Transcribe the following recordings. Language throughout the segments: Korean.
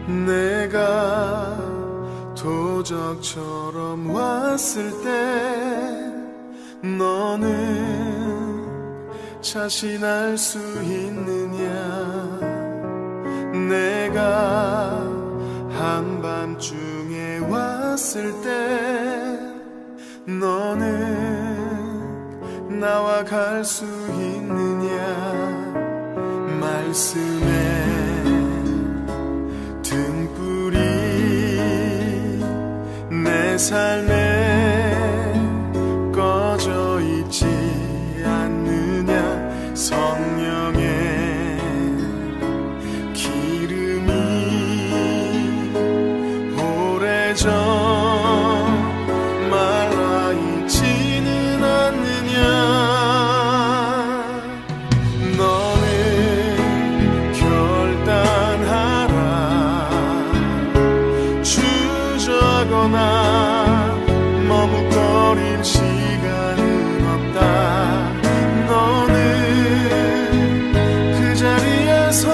내가 도적처럼 왔을 때 너는 자신할 수 있느냐? 내가 한밤중에 왔을 때 너는 나와 갈 수 있느냐? 말씀에 등불이 내 삶에 꺼져 있지 않느냐? 성령의 기름이 오래전 말라 있지는 않느냐? 너는 결단하라. 주저거나 머뭇거릴 시간은 없다. 너는 그 자리에서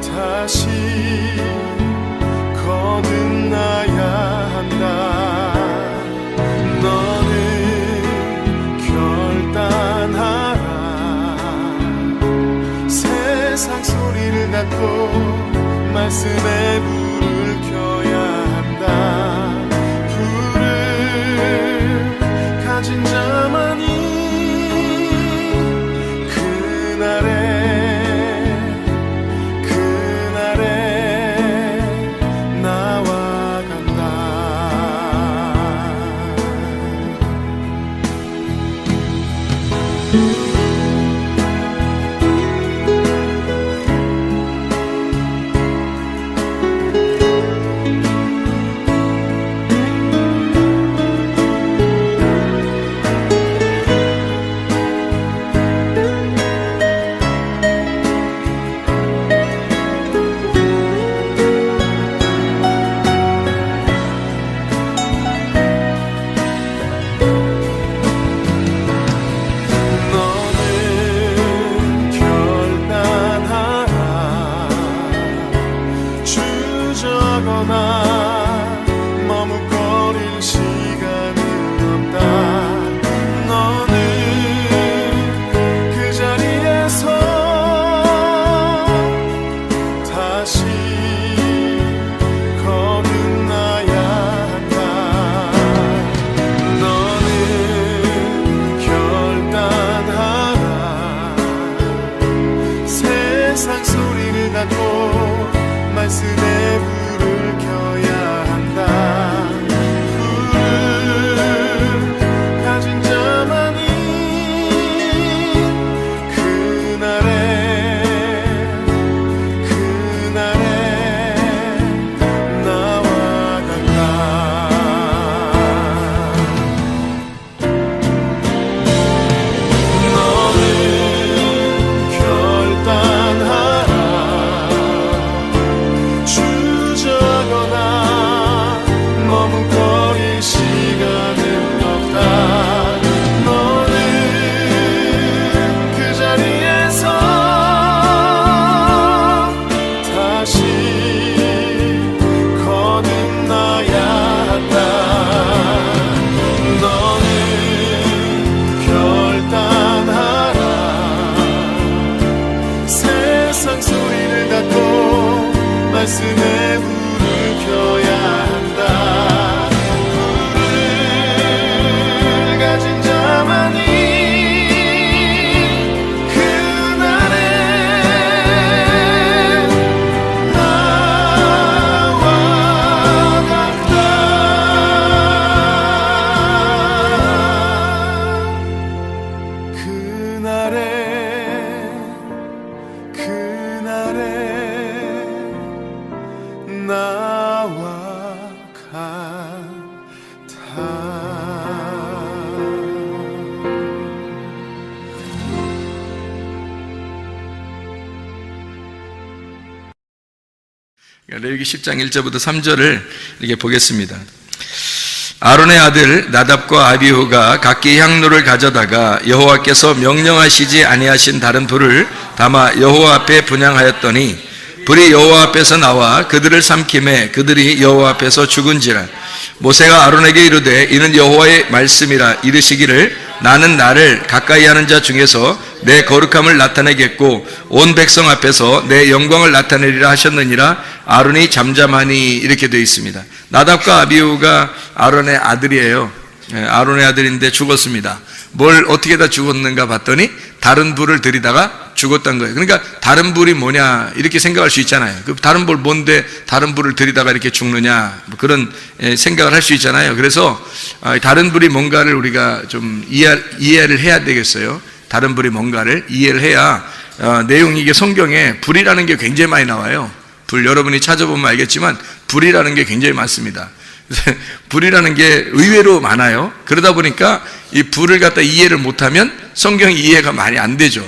다시 거듭나야 한다. 너는 결단하라. 세상 소리를 닫고 말씀에 불을 켜야 한다. 불을 가진 자만이 그날에 나와 간다. 머뭇거릴 시간은 없다. 너는 그 자리에서 다시 거듭나야 한다. 너는 결단하라. 세상 소리를 닫고 말씀에 불을 켜야 한다. 불을 가진 자만이 그날에 나와 간다. 너는 결단하라. 주저거나 머뭇거릴 시간은 없다. 너는 그 자리에서 다시 거듭나야 한다. 너는 결단하라. 세상 소리를 닫고 말씀에 불을 켜야 한다. 불을 가진 자만이 그날에 나와 간다. 그날에 나와 같아. 레위기 10장 1절부터 3절을 이렇게 보겠습니다. 아론의 아들 나답과 아비후가 각기 향로를 가져다가 여호와께서 명령하시지 아니하신 다른 불을 담아 여호와 앞에 분향하였더니 불이 여호와 앞에서 나와 그들을 삼킴에 그들이 여호와 앞에서 죽은지라. 모세가 아론에게 이르되 이는 여호와의 말씀이라 이르시기를 나는 나를 가까이 하는 자 중에서 내 거룩함을 나타내겠고 온 백성 앞에서 내 영광을 나타내리라 하셨느니라. 아론이 잠잠하니 이렇게 되어 있습니다. 나답과 아비후가 아론의 아들이에요. 아론의 아들인데 죽었습니다. 뭘 어떻게 다 죽었는가 봤더니 다른 불을 들이다가 죽었던 거예요. 그러니까 다른 불이 뭐냐 이렇게 생각할 수 있잖아요. 그 다른 불 뭔데 다른 불을 들이다가 이렇게 죽느냐 뭐 그런 생각을 할 수 있잖아요. 그래서 다른 불이 뭔가를 우리가 좀 이해를 해야 되겠어요. 다른 불이 뭔가를 이해를 해야 내용이 이게 성경에 불이라는 게 굉장히 많이 나와요. 불 여러분이 찾아보면 알겠지만 불이라는 게 굉장히 많습니다. 불이라는 게 의외로 많아요. 그러다 보니까 이 불을 갖다 이해를 못하면 성경 이해가 많이 안 되죠.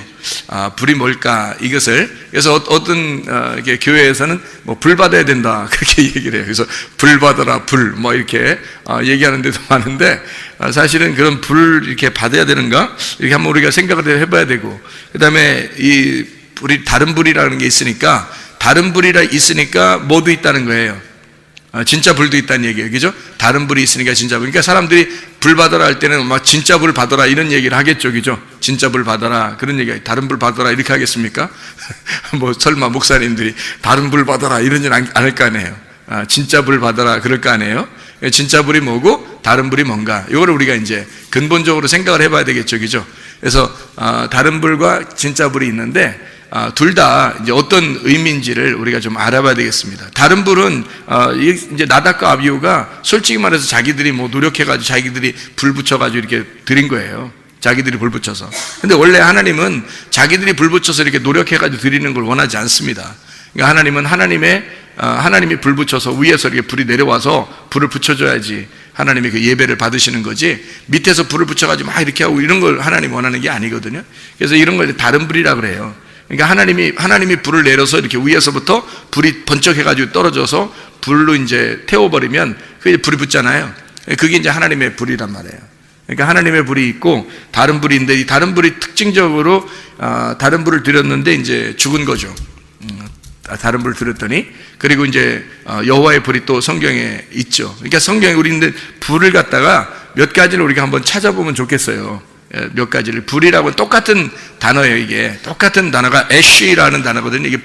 불이 뭘까 이것을. 그래서 어떤 이렇게 교회에서는 뭐 불 받아야 된다 그렇게 얘기를 해요. 그래서 불 받아라 불 뭐 이렇게 얘기하는 데도 많은데 사실은 그런 불 이렇게 받아야 되는가 이렇게 한번 우리가 생각을 해봐야 되고, 그 다음에 이 불이 다른 불이라는 게 있으니까 다른 불이라 있으니까 뭐도 있다는 거예요. 진짜 불도 있다는 얘기예요. 그죠? 다른 불이 있으니까 진짜 불. 그러니까 사람들이 불 받아라 할 때는 막 진짜 불 받아라 이런 얘기를 하겠죠. 그죠? 진짜 불 받아라 그런 얘기, 다른 불 받아라 이렇게 하겠습니까? 뭐 설마 목사님들이 다른 불 받아라 이러진 않을 거 아니에요. 진짜 불 받아라 그럴 거 아니에요. 진짜 불이 뭐고 다른 불이 뭔가, 이거를 우리가 이제 근본적으로 생각을 해봐야 되겠죠. 그죠? 그래서 다른 불과 진짜 불이 있는데 둘 다 이제 어떤 의미인지를 우리가 좀 알아봐야 되겠습니다. 다른 불은 이제 나답과 아비후가 솔직히 말해서 자기들이 뭐 노력해가지고 자기들이 불 붙여가지고 이렇게 드린 거예요. 자기들이 불 붙여서. 근데 원래 하나님은 자기들이 불 붙여서 이렇게 노력해가지고 드리는 걸 원하지 않습니다. 그러니까 하나님은 하나님이 불 붙여서 위에서 이렇게 불이 내려와서 불을 붙여줘야지 하나님이 그 예배를 받으시는 거지, 밑에서 불을 붙여가지고 막 이렇게 하고 이런 걸 하나님 원하는 게 아니거든요. 그래서 이런 걸 다른 불이라 그래요. 그러니까 하나님이 불을 내려서 이렇게 위에서부터 불이 번쩍해가지고 떨어져서 불로 이제 태워버리면 그게 불이 붙잖아요. 그게 이제 하나님의 불이란 말이에요. 그러니까 하나님의 불이 있고 다른 불인데, 이 다른 불이 특징적으로 다른 불을 드렸는데 이제 죽은 거죠. 다른 불을 드렸더니, 그리고 이제 여호와의 불이 또 성경에 있죠. 그러니까 성경에 우리는 불을 갖다가 몇 가지를 우리가 한번 찾아보면 좋겠어요. 몇 가지를. 불이라고는 똑같은 단어예요. 이게 똑같은 단어가 애쉬라는 단어거든요. 이게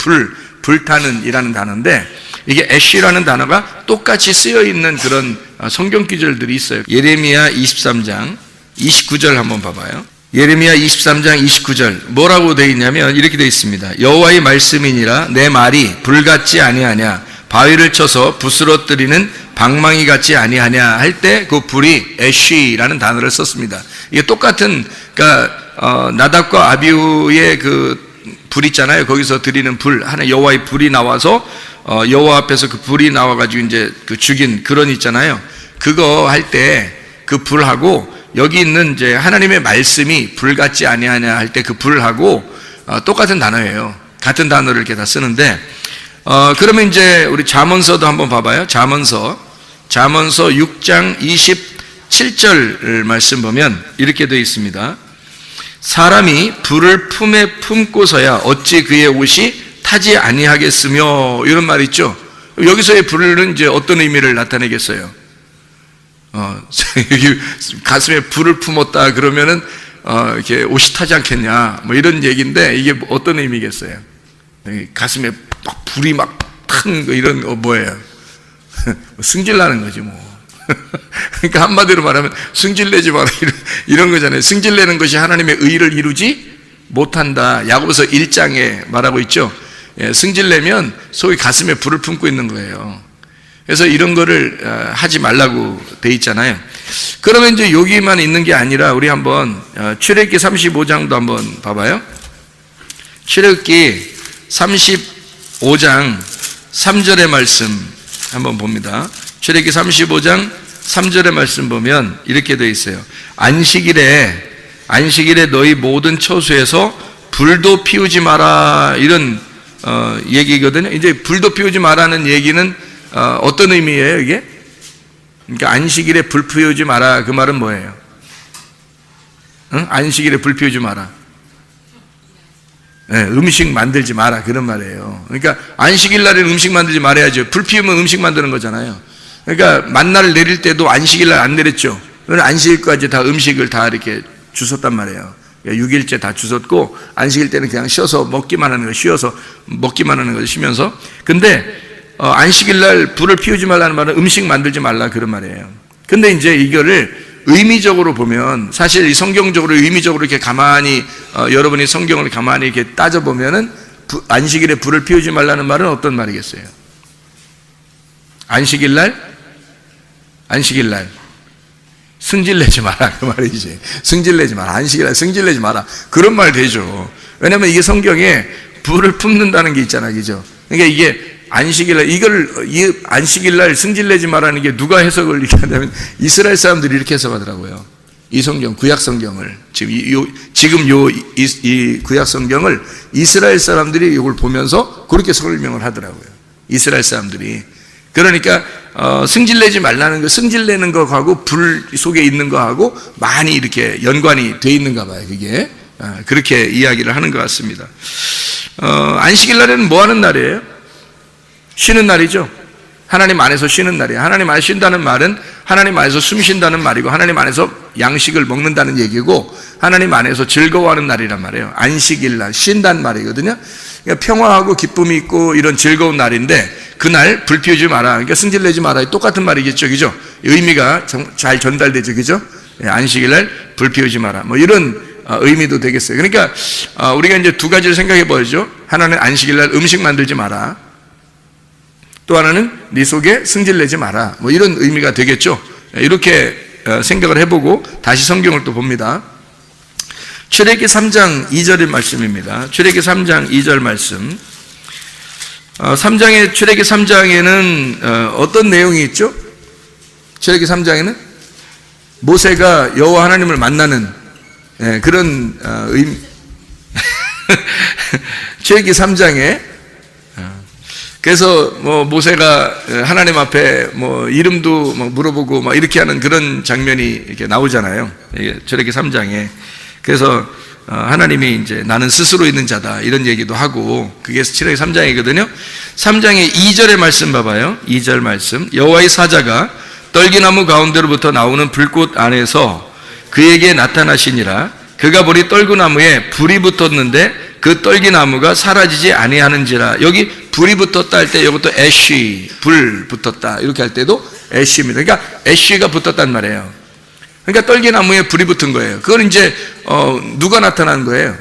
불타는 이라는 단어인데, 이게 애쉬라는 단어가 똑같이 쓰여 있는 그런 성경 구절들이 있어요. 예레미야 23장 29절 한번 봐봐요. 예레미야 23장 29절 뭐라고 되어 있냐면 이렇게 되어 있습니다. 여호와의 말씀이니라 내 말이 불같지 아니하냐, 바위를 쳐서 부스러뜨리는 방망이 같지 아니하냐 할 때 그 불이 애쉬라는 단어를 썼습니다. 이게 똑같은, 그러니까 나답과 아비후의 그 불 있잖아요. 거기서 드리는 불, 하나 여호와의 불이 나와서 여호와 앞에서 그 불이 나와가지고 이제 그 죽인 그런 있잖아요. 그거 할 때 그 불하고 여기 있는 이제 하나님의 말씀이 불같지 아니하냐 할 때 그 불하고 똑같은 단어예요. 같은 단어를 이렇게 다 쓰는데, 그러면 이제 우리 잠언서도 한번 봐봐요. 잠언서 6장 27절 말씀 보면 이렇게 되어 있습니다. 사람이 불을 품에 품고서야 어찌 그의 옷이 타지 아니하겠으며, 이런 말 있죠. 여기서의 불은 이제 어떤 의미를 나타내겠어요? 여기 가슴에 불을 품었다 그러면은 이렇게 옷이 타지 않겠냐 뭐 이런 얘기인데, 이게 어떤 의미겠어요? 가슴에 막 불이 막 탄 거 이런 거 뭐예요? 승질나는 거지 뭐. 그러니까 한마디로 말하면 승질내지 마라 이런 거잖아요. 승질내는 것이 하나님의 의를 이루지 못한다. 야고보서 1장에 말하고 있죠. 승질내면 소위 가슴에 불을 품고 있는 거예요. 그래서 이런 거를 하지 말라고 돼 있잖아요. 그러면 이제 여기만 있는 게 아니라 우리 한번 출애굽기 35장도 한번 봐봐요. 출애굽기 35장 3절의 말씀 한번 봅니다. 출애굽기 35장 3절의 말씀 보면 이렇게 되어 있어요. 안식일에 너희 모든 처소에서 불도 피우지 마라, 이런 얘기거든요. 이제 불도 피우지 마라는 얘기는 어떤 의미예요 이게? 그러니까 안식일에 불 피우지 마라, 그 말은 뭐예요? 응? 안식일에 불 피우지 마라. 음식 만들지 마라 그런 말이에요. 그러니까 안식일 날에는 음식 만들지 말아야죠. 불 피우면 음식 만드는 거잖아요. 그러니까 만나를 내릴 때도 안식일 날 안 내렸죠. 안식일까지 다 음식을 다 이렇게 주웠단 말이에요. 6일째 다 주웠고 안식일 때는 그냥 쉬어서 먹기만 하는 거, 쉬어서 먹기만 하는 거 쉬면서. 근데 안식일 날 불을 피우지 말라는 말은 음식 만들지 말라 그런 말이에요. 근데 이제 이거를 의미적으로 보면 사실 이 성경적으로 의미적으로 이렇게 가만히 여러분이 성경을 가만히 이렇게 따져 보면은 안식일에 불을 피우지 말라는 말은 어떤 말이겠어요? 안식일 날 승질내지 마라 그 말이지. 승질내지 마라. 안식일 날 승질내지 마라. 그런 말 되죠. 왜냐면 이게 성경에 불을 품는다는 게 있잖아, 그죠? 그러니까 이게 안식일 날, 이 안식일 날 승질내지 마라는 게 누가 해석을 이렇게 하냐면 이스라엘 사람들이 이렇게 해석하더라고요. 이 성경, 구약 성경을. 지금 이 구약 성경을 이스라엘 사람들이 이걸 보면서 그렇게 설명을 하더라고요. 이스라엘 사람들이. 그러니까, 승질내지 말라는 거, 승질내는 거하고 불 속에 있는 거하고 많이 이렇게 연관이 돼 있는가 봐요, 그게. 그렇게 이야기를 하는 것 같습니다. 안식일 날에는 뭐 하는 날이에요? 쉬는 날이죠. 하나님 안에서 쉬는 날이에요. 하나님 안에서 쉰다는 말은 하나님 안에서 숨 쉰다는 말이고 하나님 안에서 양식을 먹는다는 얘기고 하나님 안에서 즐거워하는 날이란 말이에요. 안식일 날, 쉰다는 말이거든요. 그러니까 평화하고 기쁨이 있고 이런 즐거운 날인데 그날 불 피우지 마라. 그러니까 승질내지 마라. 똑같은 말이겠죠. 그죠? 의미가 잘 전달되죠. 그죠? 안식일 날 불 피우지 마라. 뭐 이런 의미도 되겠어요. 그러니까 우리가 이제 두 가지를 생각해 보죠. 하나는 안식일 날 음식 만들지 마라. 또 하나는 네 속에 승질내지 마라. 뭐 이런 의미가 되겠죠. 이렇게 생각을 해보고 다시 성경을 또 봅니다. 출애기 3장 2절의 말씀입니다. 출애기 3장 2절 말씀. 출애기 3장에는 어떤 내용이 있죠? 출애기 3장에는 모세가 여호와 하나님을 만나는 그런 의미. 출애기 3장에 그래서 뭐 모세가 하나님 앞에 뭐 이름도 막 물어보고 막 이렇게 하는 그런 장면이 이렇게 나오잖아요. 출애기 3장에. 그래서 하나님이 이제 나는 스스로 있는 자다 이런 얘기도 하고 그게 출애기 3장이거든요. 3장의 2절의 말씀 봐봐요. 2절 말씀. 여호와의 사자가 떨기나무 가운데로부터 나오는 불꽃 안에서 그에게 나타나시니라. 그가 보니 떨구나무에 불이 붙었는데 그 떨기나무가 사라지지 아니하는지라. 여기 불이 붙었다 할 때 이것도 애쉬, 불 붙었다 이렇게 할 때도 애쉬입니다. 그러니까 애쉬가 붙었단 말이에요. 그러니까 떨기나무에 불이 붙은 거예요. 그걸 이제 누가 나타난 거예요?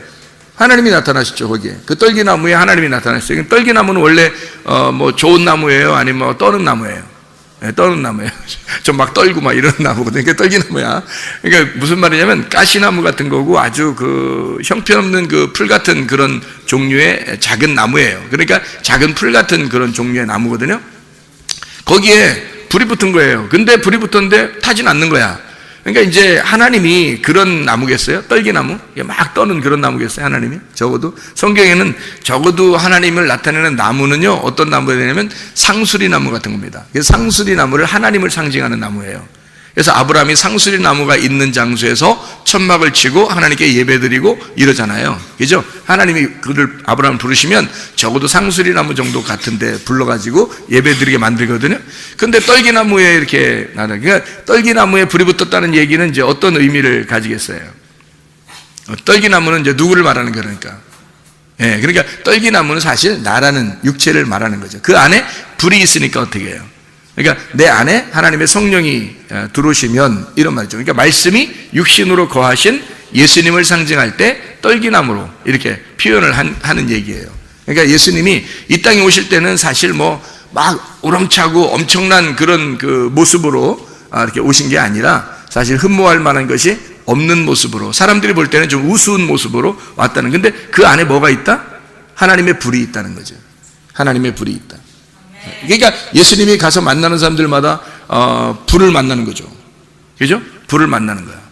하나님이 나타나셨죠. 거기에 그 떨기나무에 하나님이 나타났어요. 떨기나무는 원래 뭐 좋은 나무예요, 아니면 뭐 떠는 나무예요? 떠는 나무예요. 좀 막 떨고 막 이런 나무거든요. 그러니까 떨기나무야. 그러니까 무슨 말이냐면 가시나무 같은 거고 아주 그 형편없는 그 풀 같은 그런 종류의 작은 나무예요. 그러니까 작은 풀 같은 그런 종류의 나무거든요. 거기에 불이 붙은 거예요. 근데 불이 붙었는데 타진 않는 거야. 그러니까 이제 하나님이 그런 나무겠어요? 떨기나무? 막 떠는 그런 나무겠어요? 하나님이? 적어도 성경에는 적어도 하나님을 나타내는 나무는요 어떤 나무가 되냐면 상수리 나무 같은 겁니다. 그래서 상수리 나무를 하나님을 상징하는 나무예요. 그래서 아브라함이 상수리 나무가 있는 장소에서 천막을 치고 하나님께 예배드리고 이러잖아요. 그죠? 하나님이 아브라함을 부르시면 적어도 상수리 나무 정도 같은데 불러가지고 예배드리게 만들거든요. 근데 떨기나무에 이렇게 그러니까 떨기나무에 불이 붙었다는 얘기는 이제 어떤 의미를 가지겠어요? 떨기나무는 이제 누구를 말하는 거니까? 그러니까 떨기나무는 사실 나라는 육체를 말하는 거죠. 그 안에 불이 있으니까 어떻게 해요? 그러니까 내 안에 하나님의 성령이 들어오시면 이런 말이죠. 그러니까 말씀이 육신으로 거하신 예수님을 상징할 때 떨기나무로 이렇게 표현을 하는 얘기예요. 그러니까 예수님이 이 땅에 오실 때는 사실 뭐 막 우렁차고 엄청난 그런 그 모습으로 이렇게 오신 게 아니라 사실 흠모할 만한 것이 없는 모습으로 사람들이 볼 때는 좀 우스운 모습으로 왔다는. 근데 그 안에 뭐가 있다? 하나님의 불이 있다는 거죠. 하나님의 불이 있다. 그러니까 예수님이 가서 만나는 사람들마다 불을 만나는 거죠. 그죠? 불을 만나는 거야.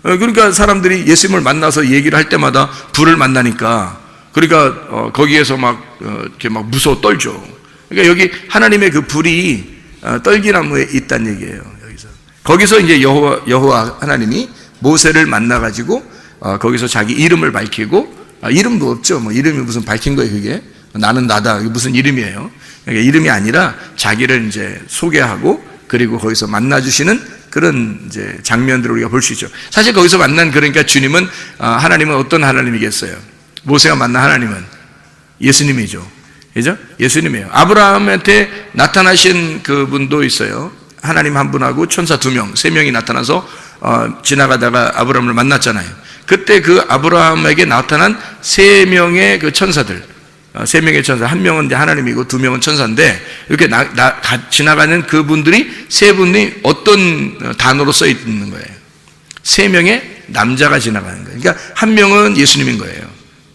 그러니까 사람들이 예수님을 만나서 얘기를 할 때마다 불을 만나니까 그러니까 거기에서 이렇게 막 무서워 떨죠. 그러니까 여기 하나님의 그 불이 떨기나무에 있다는 얘기예요. 거기서 이제 여호와 하나님이 모세를 만나가지고 거기서 자기 이름을 밝히고 이름도 없죠. 뭐 이름이 무슨 밝힌 거예요, 그게. 나는 나다. 이게 무슨 이름이에요? 그러니까 이름이 아니라 자기를 이제 소개하고 그리고 거기서 만나주시는 그런 이제 장면들을 우리가 볼 수 있죠. 사실 거기서 만난 그러니까 주님은, 하나님은 어떤 하나님이겠어요? 모세가 만난 하나님은 예수님이죠. 그죠? 예수님이에요. 아브라함한테 나타나신 그분도 있어요. 하나님 한 분하고 천사 2명, 3명이 나타나서 지나가다가 아브라함을 만났잖아요. 그때 그 아브라함에게 나타난 3명의 그 천사들, 3명의 천사, 1명은 하나님이고 2명은 천사인데, 이렇게 지나가는 그분들이 3분이 어떤 단어로 써 있는 거예요? 3명의 남자가 지나가는 거예요. 그러니까 1명은 예수님인 거예요.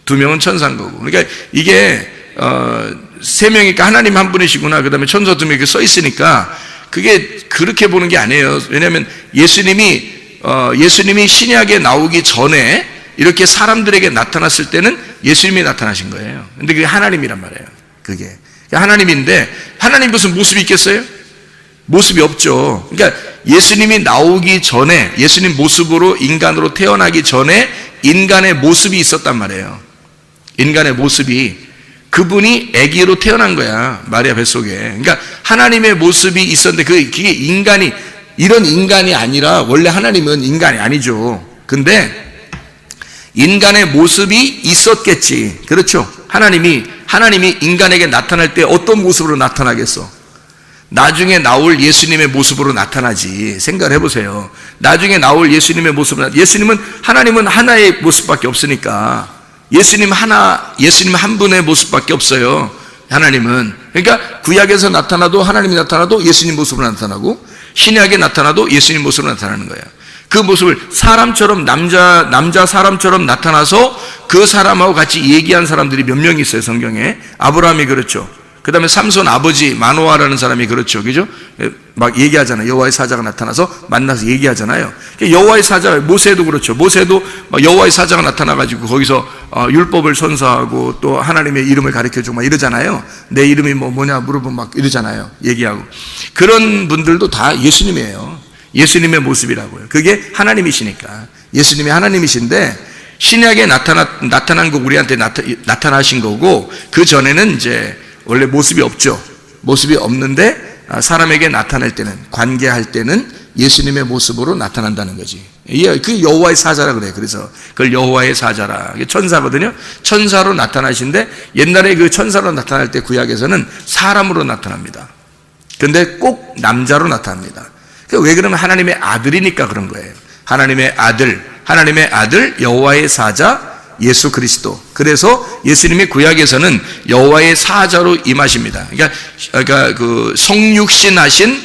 2명은 천사인 거고. 그러니까 이게 3명이니까 하나님 한 분이시구나. 그 다음에 천사 2명이 이렇게 써 있으니까 그게 그렇게 보는 게 아니에요. 왜냐하면 예수님이 신약에 나오기 전에 이렇게 사람들에게 나타났을 때는 예수님이 나타나신 거예요. 근데 그게 하나님이란 말이에요. 그게 하나님인데, 하나님 무슨 모습이 있겠어요? 모습이 없죠. 그러니까 예수님이 나오기 전에, 예수님 모습으로 인간으로 태어나기 전에 인간의 모습이 있었단 말이에요. 인간의 모습이, 그분이 아기로 태어난 거야, 마리아 뱃속에. 그러니까 하나님의 모습이 있었는데 그게 인간이, 이런 인간이 아니라, 원래 하나님은 인간이 아니죠. 근데 인간의 모습이 있었겠지. 그렇죠? 하나님이 인간에게 나타날 때 어떤 모습으로 나타나겠어? 나중에 나올 예수님의 모습으로 나타나지. 생각을 해보세요. 나중에 나올 예수님의 모습으로, 하나님은 하나의 모습밖에 없으니까, 예수님 한 분의 모습밖에 없어요. 하나님은. 그러니까 구약에서 나타나도, 하나님이 나타나도 예수님 모습으로 나타나고, 신약에 나타나도 예수님 모습으로 나타나는 거예요. 그 모습을 사람처럼, 남자 사람처럼 나타나서 그 사람하고 같이 얘기한 사람들이 몇 명 있어요, 성경에. 아브라함이 그렇죠. 그 다음에 삼손 아버지 마노아라는 사람이 그렇죠. 그죠? 막 얘기하잖아요. 여호와의 사자가 나타나서 만나서 얘기하잖아요. 여호와의 사자가, 모세도 그렇죠. 모세도 여호와의 사자가 나타나가지고 거기서 율법을 선서하고 또 하나님의 이름을 가르쳐주고 막 이러잖아요. 내 이름이 뭐냐 물어보면 막 이러잖아요. 얘기하고. 그런 분들도 다 예수님이에요. 예수님의 모습이라고요. 그게 하나님이시니까. 예수님이 하나님이신데, 신약에 나타난 거 우리한테 나타나신 거고, 그 전에는 이제 원래 모습이 없죠. 모습이 없는데 사람에게 나타날 때는, 관계할 때는 예수님의 모습으로 나타난다는 거지. 그 여호와의 사자라 그래요. 그래서 그걸 여호와의 사자라. 천사거든요. 천사로 나타나신데, 옛날에 그 천사로 나타날 때 구약에서는 사람으로 나타납니다. 근데 꼭 남자로 나타납니다. 왜 그러면 하나님의 아들이니까 그런 거예요. 하나님의 아들 여호와의 사자 예수 그리스도. 그래서 예수님이 구약에서는 여호와의 사자로 임하십니다. 그러니까 그 성육신하신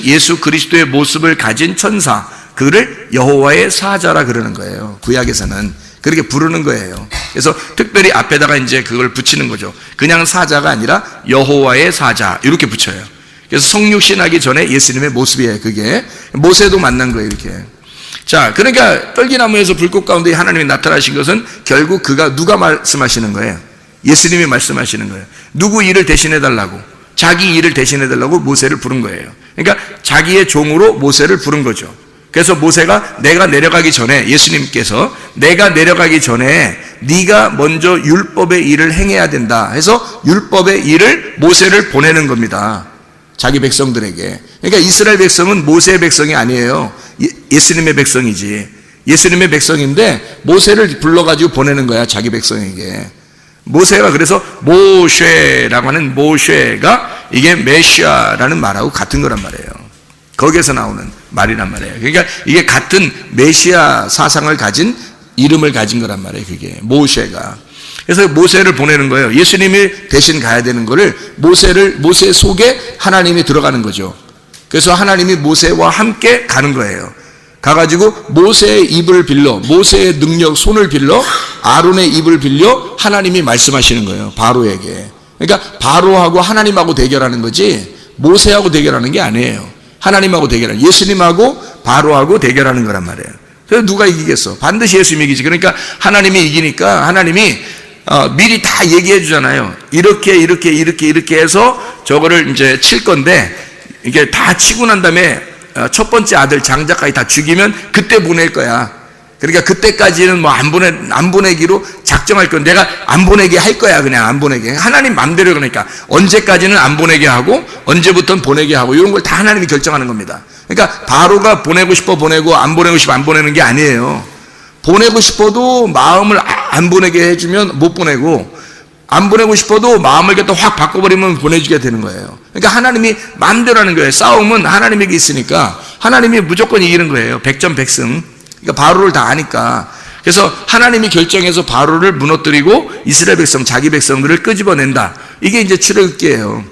예수 그리스도의 모습을 가진 천사, 그를 여호와의 사자라 그러는 거예요. 구약에서는 그렇게 부르는 거예요. 그래서 특별히 앞에다가 이제 그걸 붙이는 거죠. 그냥 사자가 아니라 여호와의 사자 이렇게 붙여요. 그래서 성육신하기 전에 예수님의 모습이에요. 그게 모세도 만난 거예요. 이렇게. 자, 그러니까 떨기나무에서 불꽃 가운데 하나님이 나타나신 것은 결국 누가 말씀하시는 거예요? 예수님이 말씀하시는 거예요. 누구 일을 대신해 달라고, 자기 일을 대신해 달라고 모세를 부른 거예요. 그러니까 자기의 종으로 모세를 부른 거죠. 그래서 모세가 내가 내려가기 전에, 예수님께서 내가 내려가기 전에 네가 먼저 율법의 일을 행해야 된다 해서 율법의 일을 모세를 보내는 겁니다. 자기 백성들에게. 그러니까 이스라엘 백성은 모세의 백성이 아니에요. 예수님의 백성이지. 예수님의 백성인데 모세를 불러가지고 보내는 거야, 자기 백성에게. 모세가 그래서 모쉐라고 하는 모쉐가 이게 메시아라는 말하고 같은 거란 말이에요. 거기에서 나오는 말이란 말이에요. 그러니까 이게 같은 메시아 사상을 가진, 이름을 가진 거란 말이에요. 그게 모쉐가. 그래서 모세를 보내는 거예요. 예수님이 대신 가야 되는 거를 모세 속에 하나님이 들어가는 거죠. 그래서 하나님이 모세와 함께 가는 거예요. 가가지고 모세의 입을 빌려, 모세의 능력, 손을 빌려, 아론의 입을 빌려 하나님이 말씀하시는 거예요. 바로에게. 그러니까 바로하고 하나님하고 대결하는 거지 모세하고 대결하는 게 아니에요. 하나님하고 대결하는, 예수님하고 바로하고 대결하는 거란 말이에요. 그래서 누가 이기겠어? 반드시 예수님이 이기지. 그러니까 하나님이 이기니까 하나님이 미리 다 얘기해 주잖아요. 이렇게 해서 저거를 이제 칠 건데, 이게 다 치고 난 다음에 첫 번째 아들 장자까지 다 죽이면 그때 보낼 거야. 그러니까 그때까지는 뭐 안 보내기로 작정할 건 내가 안 보내게 할 거야. 그냥 안 보내게. 하나님 맘대로. 그러니까 언제까지는 안 보내게 하고 언제부터는 보내게 하고 이런 걸 다 하나님이 결정하는 겁니다. 그러니까 바로가 보내고 싶어 보내고 안 보내고 싶어 안 보내는 게 아니에요. 보내고 싶어도 마음을 안 보내게 해주면 못 보내고, 안 보내고 싶어도 마음을 또 확 바꿔버리면 보내주게 되는 거예요. 그러니까 하나님이 마음대로 하는 거예요. 싸움은 하나님에게 있으니까 하나님이 무조건 이기는 거예요. 백전백승. 그러니까 바로를 다 아니까. 그래서 하나님이 결정해서 바로를 무너뜨리고 이스라엘 백성, 자기 백성들을 끄집어낸다. 이게 이제 출애굽기예요.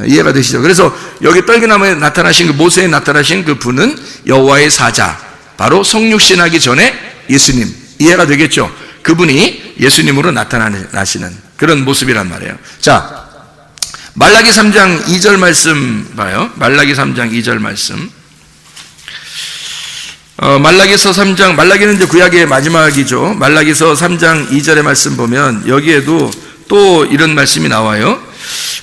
이해가 되시죠? 그래서 여기 떨기나무에 나타나신 그 모세에 나타나신 그 분은 여호와의 사자, 바로 성육신하기 전에 예수님. 이해가 되겠죠? 그분이 예수님으로 나타나시는 그런 모습이란 말이에요. 자, 말라기 3장 2절 말씀 봐요. 말라기 3장 2절 말씀. 말라기서 3장, 말라기는 이제 구약의 마지막이죠. 말라기서 3장 2절의 말씀 보면 여기에도 또 이런 말씀이 나와요.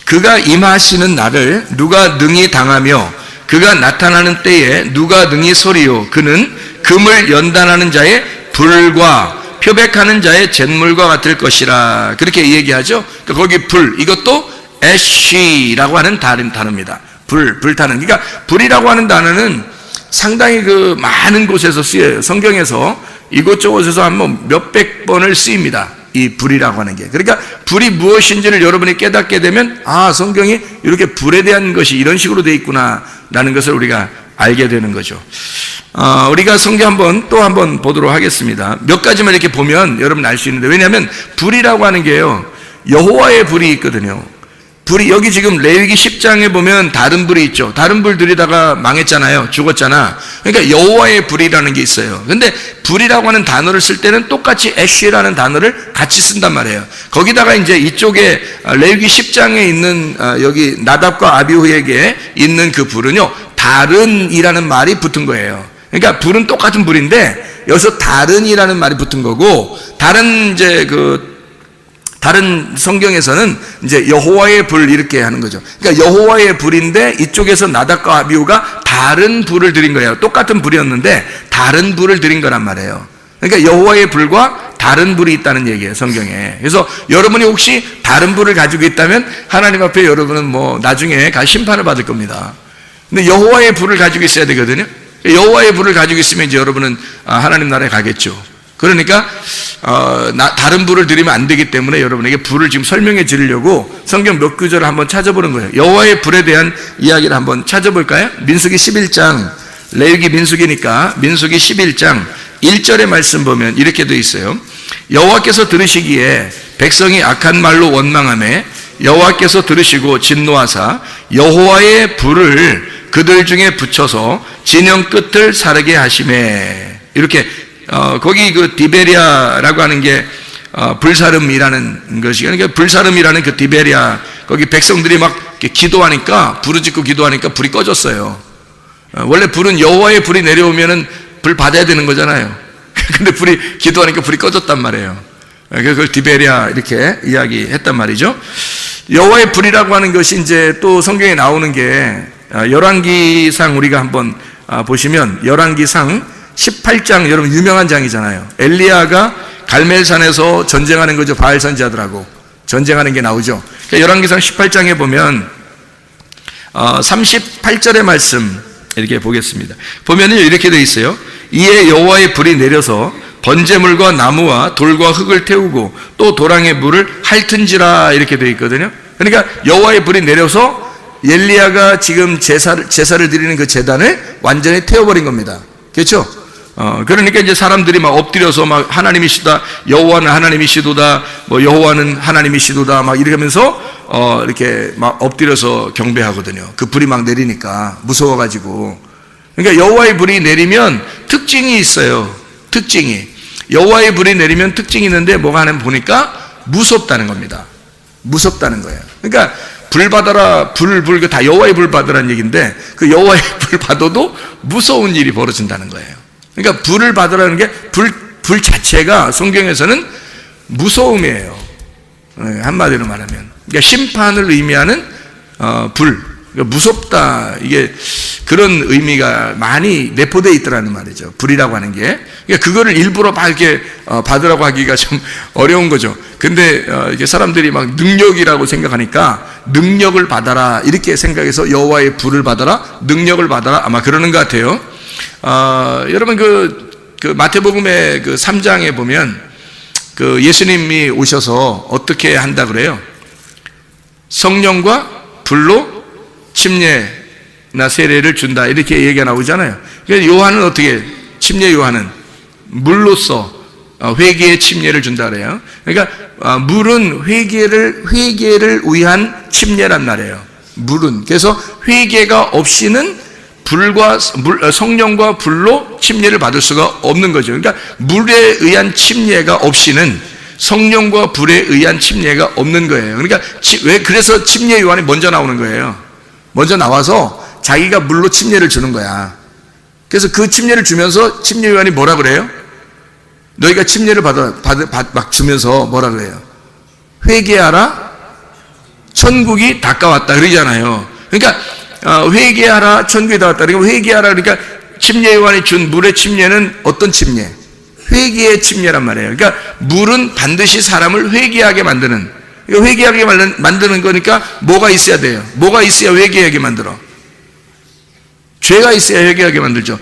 그가 임하시는 날을 누가 능히 당하며 그가 나타나는 때에 누가 능히 서리요. 그는 금을 연단하는 자의 불과 표백하는 자의 잿물과 같을 것이라. 그렇게 얘기하죠. 그러니까 거기 불, 이것도 애쉬라고 하는 단어입니다. 불타는. 그러니까 불이라고 하는 단어는 상당히 그 많은 곳에서 쓰여요. 성경에서 이곳저곳에서 한번 몇백 번을 쓰입니다. 이 불이라고 하는 게. 그러니까 불이 무엇인지를 여러분이 깨닫게 되면, 아, 성경이 이렇게 불에 대한 것이 이런 식으로 되어 있구나 라는 것을 우리가 알게 되는 거죠. 우리가 성경 또 한번 보도록 하겠습니다. 몇 가지만 이렇게 보면 여러분 알 수 있는데, 왜냐하면 불이라고 하는 게요, 여호와의 불이 있거든요. 불이, 여기 지금 레위기 10장에 보면 다른 불이 있죠. 다른 불 들이다가 망했잖아요. 죽었잖아. 그러니까 여호와의 불이라는 게 있어요. 근데 불이라고 하는 단어를 쓸 때는 똑같이 애쉬라는 단어를 같이 쓴단 말이에요. 거기다가 이제 이쪽에 레위기 10장에 있는 여기 나답과 아비후에게 있는 그 불은요, 다른이라는 말이 붙은 거예요. 그러니까 불은 똑같은 불인데 여기서 다른이라는 말이 붙은 거고, 다른 성경에서는 이제 여호와의 불 이렇게 하는 거죠. 그러니까 여호와의 불인데 이쪽에서 나답과 아비후가 다른 불을 드린 거예요. 똑같은 불이었는데 다른 불을 드린 거란 말이에요. 그러니까 여호와의 불과 다른 불이 있다는 얘기예요, 성경에. 그래서 여러분이 혹시 다른 불을 가지고 있다면 하나님 앞에 여러분은 뭐 나중에 심판을 받을 겁니다. 근데 여호와의 불을 가지고 있어야 되거든요. 여호와의 불을 가지고 있으면 이제 여러분은 하나님 나라에 가겠죠. 그러니까 다른 불을 드리면 안 되기 때문에 여러분에게 불을 지금 설명해 드리려고 성경 몇 구절을 한번 찾아보는 거예요. 여호와의 불에 대한 이야기를 한번 찾아볼까요? 민수기 11장, 레위기 민수기니까 민수기 11장 1절의 말씀 보면 이렇게 되어 있어요. 여호와께서 들으시기에 백성이 악한 말로 원망하매 여호와께서 들으시고 진노하사 여호와의 불을 그들 중에 붙여서 진영 끝을 사르게 하시매. 이렇게 거기 그 디베리아라고 하는 게 불사름이라는 것이, 그러니까 불사름이라는 그 디베리아, 거기 백성들이 막 기도하니까, 부르짖고 기도하니까 불이 꺼졌어요. 원래 불은 여호와의 불이 내려오면은 불 받아야 되는 거잖아요. 근데 기도하니까 불이 꺼졌단 말이에요. 그걸 디베리아 이렇게 이야기했단 말이죠. 여호와의 불이라고 하는 것이 이제 또 성경에 나오는 게 열왕기상 우리가 한번 보시면 열왕기상 18장, 여러분 유명한 장이잖아요. 엘리야가 갈멜산에서 전쟁하는 거죠. 바알 선지자들하고 전쟁하는 게 나오죠. 그러니까 열왕기상 18장에 보면 38절의 말씀 이렇게 보겠습니다. 보면은 이렇게 되어 있어요. 이에 여호와의 불이 내려서 번제물과 나무와 돌과 흙을 태우고 또 도랑의 물을 핥은지라 이렇게 되어 있거든요. 그러니까 여호와의 불이 내려서 엘리야가 지금 제사를 드리는 그 제단을 완전히 태워버린 겁니다. 그렇죠? 그러니까 이제 사람들이 막 엎드려서 막 하나님이시다, 여호와는 하나님이시도다, 뭐 여호와는 하나님이시도다, 막 이러면서 이렇게 막 엎드려서 경배하거든요. 그 불이 막 내리니까 무서워가지고. 그러니까 여호와의 불이 내리면 특징이 있어요. 특징이. 여호와의 불이 내리면 특징이 있는데 뭐가 하나 보니까 무섭다는 겁니다. 무섭다는 거예요. 그러니까 불 받아라, 불 다 여호와의 불 받으라는 얘기인데 그 여호와의 불 받아도 무서운 일이 벌어진다는 거예요. 그러니까 불을 받으라는 게 불 자체가 성경에서는 무서움이에요. 한마디로 말하면. 그러니까 심판을 의미하는 불. 그러니까 무섭다. 이게 그런 의미가 많이 내포되어 있더라는 말이죠. 불이라고 하는 게. 그러니까 그거를 일부러 막 이렇게 받으라고 하기가 좀 어려운 거죠. 근데 이게 사람들이 막 능력이라고 생각하니까 능력을 받아라 이렇게 생각해서 여호와의 불을 받아라, 능력을 받아라 아마 그러는 것 같아요. 여러분 그 마태복음의 그 3장에 보면 그 예수님이 오셔서 어떻게 한다 그래요? 성령과 불로 침례나 세례를 준다 이렇게 얘기가 나오잖아요. 그래서 요한은 어떻게 침례 요한은 물로써 회개의 침례를 준다 그래요. 그러니까 물은 회개를 위한 침례란 말이에요. 물은 그래서 회개가 없이는 성령과 불로 침례를 받을 수가 없는 거죠. 그러니까 물에 의한 침례가 없이는 성령과 불에 의한 침례가 없는 거예요. 그러니까 그래서 침례 요한이 먼저 나오는 거예요. 먼저 나와서 자기가 물로 침례를 주는 거야. 그래서 그 침례를 주면서 침례 요한이 뭐라 그래요? 너희가 침례를 막 주면서 뭐라 그래요? 회개하라, 천국이 가까웠다 그러잖아요. 그러니까 회개하라, 천국이 가까웠다. 그러니까 회개하라 그러니까 침례 요한이 준 물의 침례는 어떤 침례? 회개의 침례란 말이에요. 그러니까 물은 반드시 사람을 회개하게 만드는, 그러니까 회개하게 만드는 거니까 뭐가 있어야 돼요? 뭐가 있어야 회개하게 만들어? 죄가 있어야 회개하게 만들죠.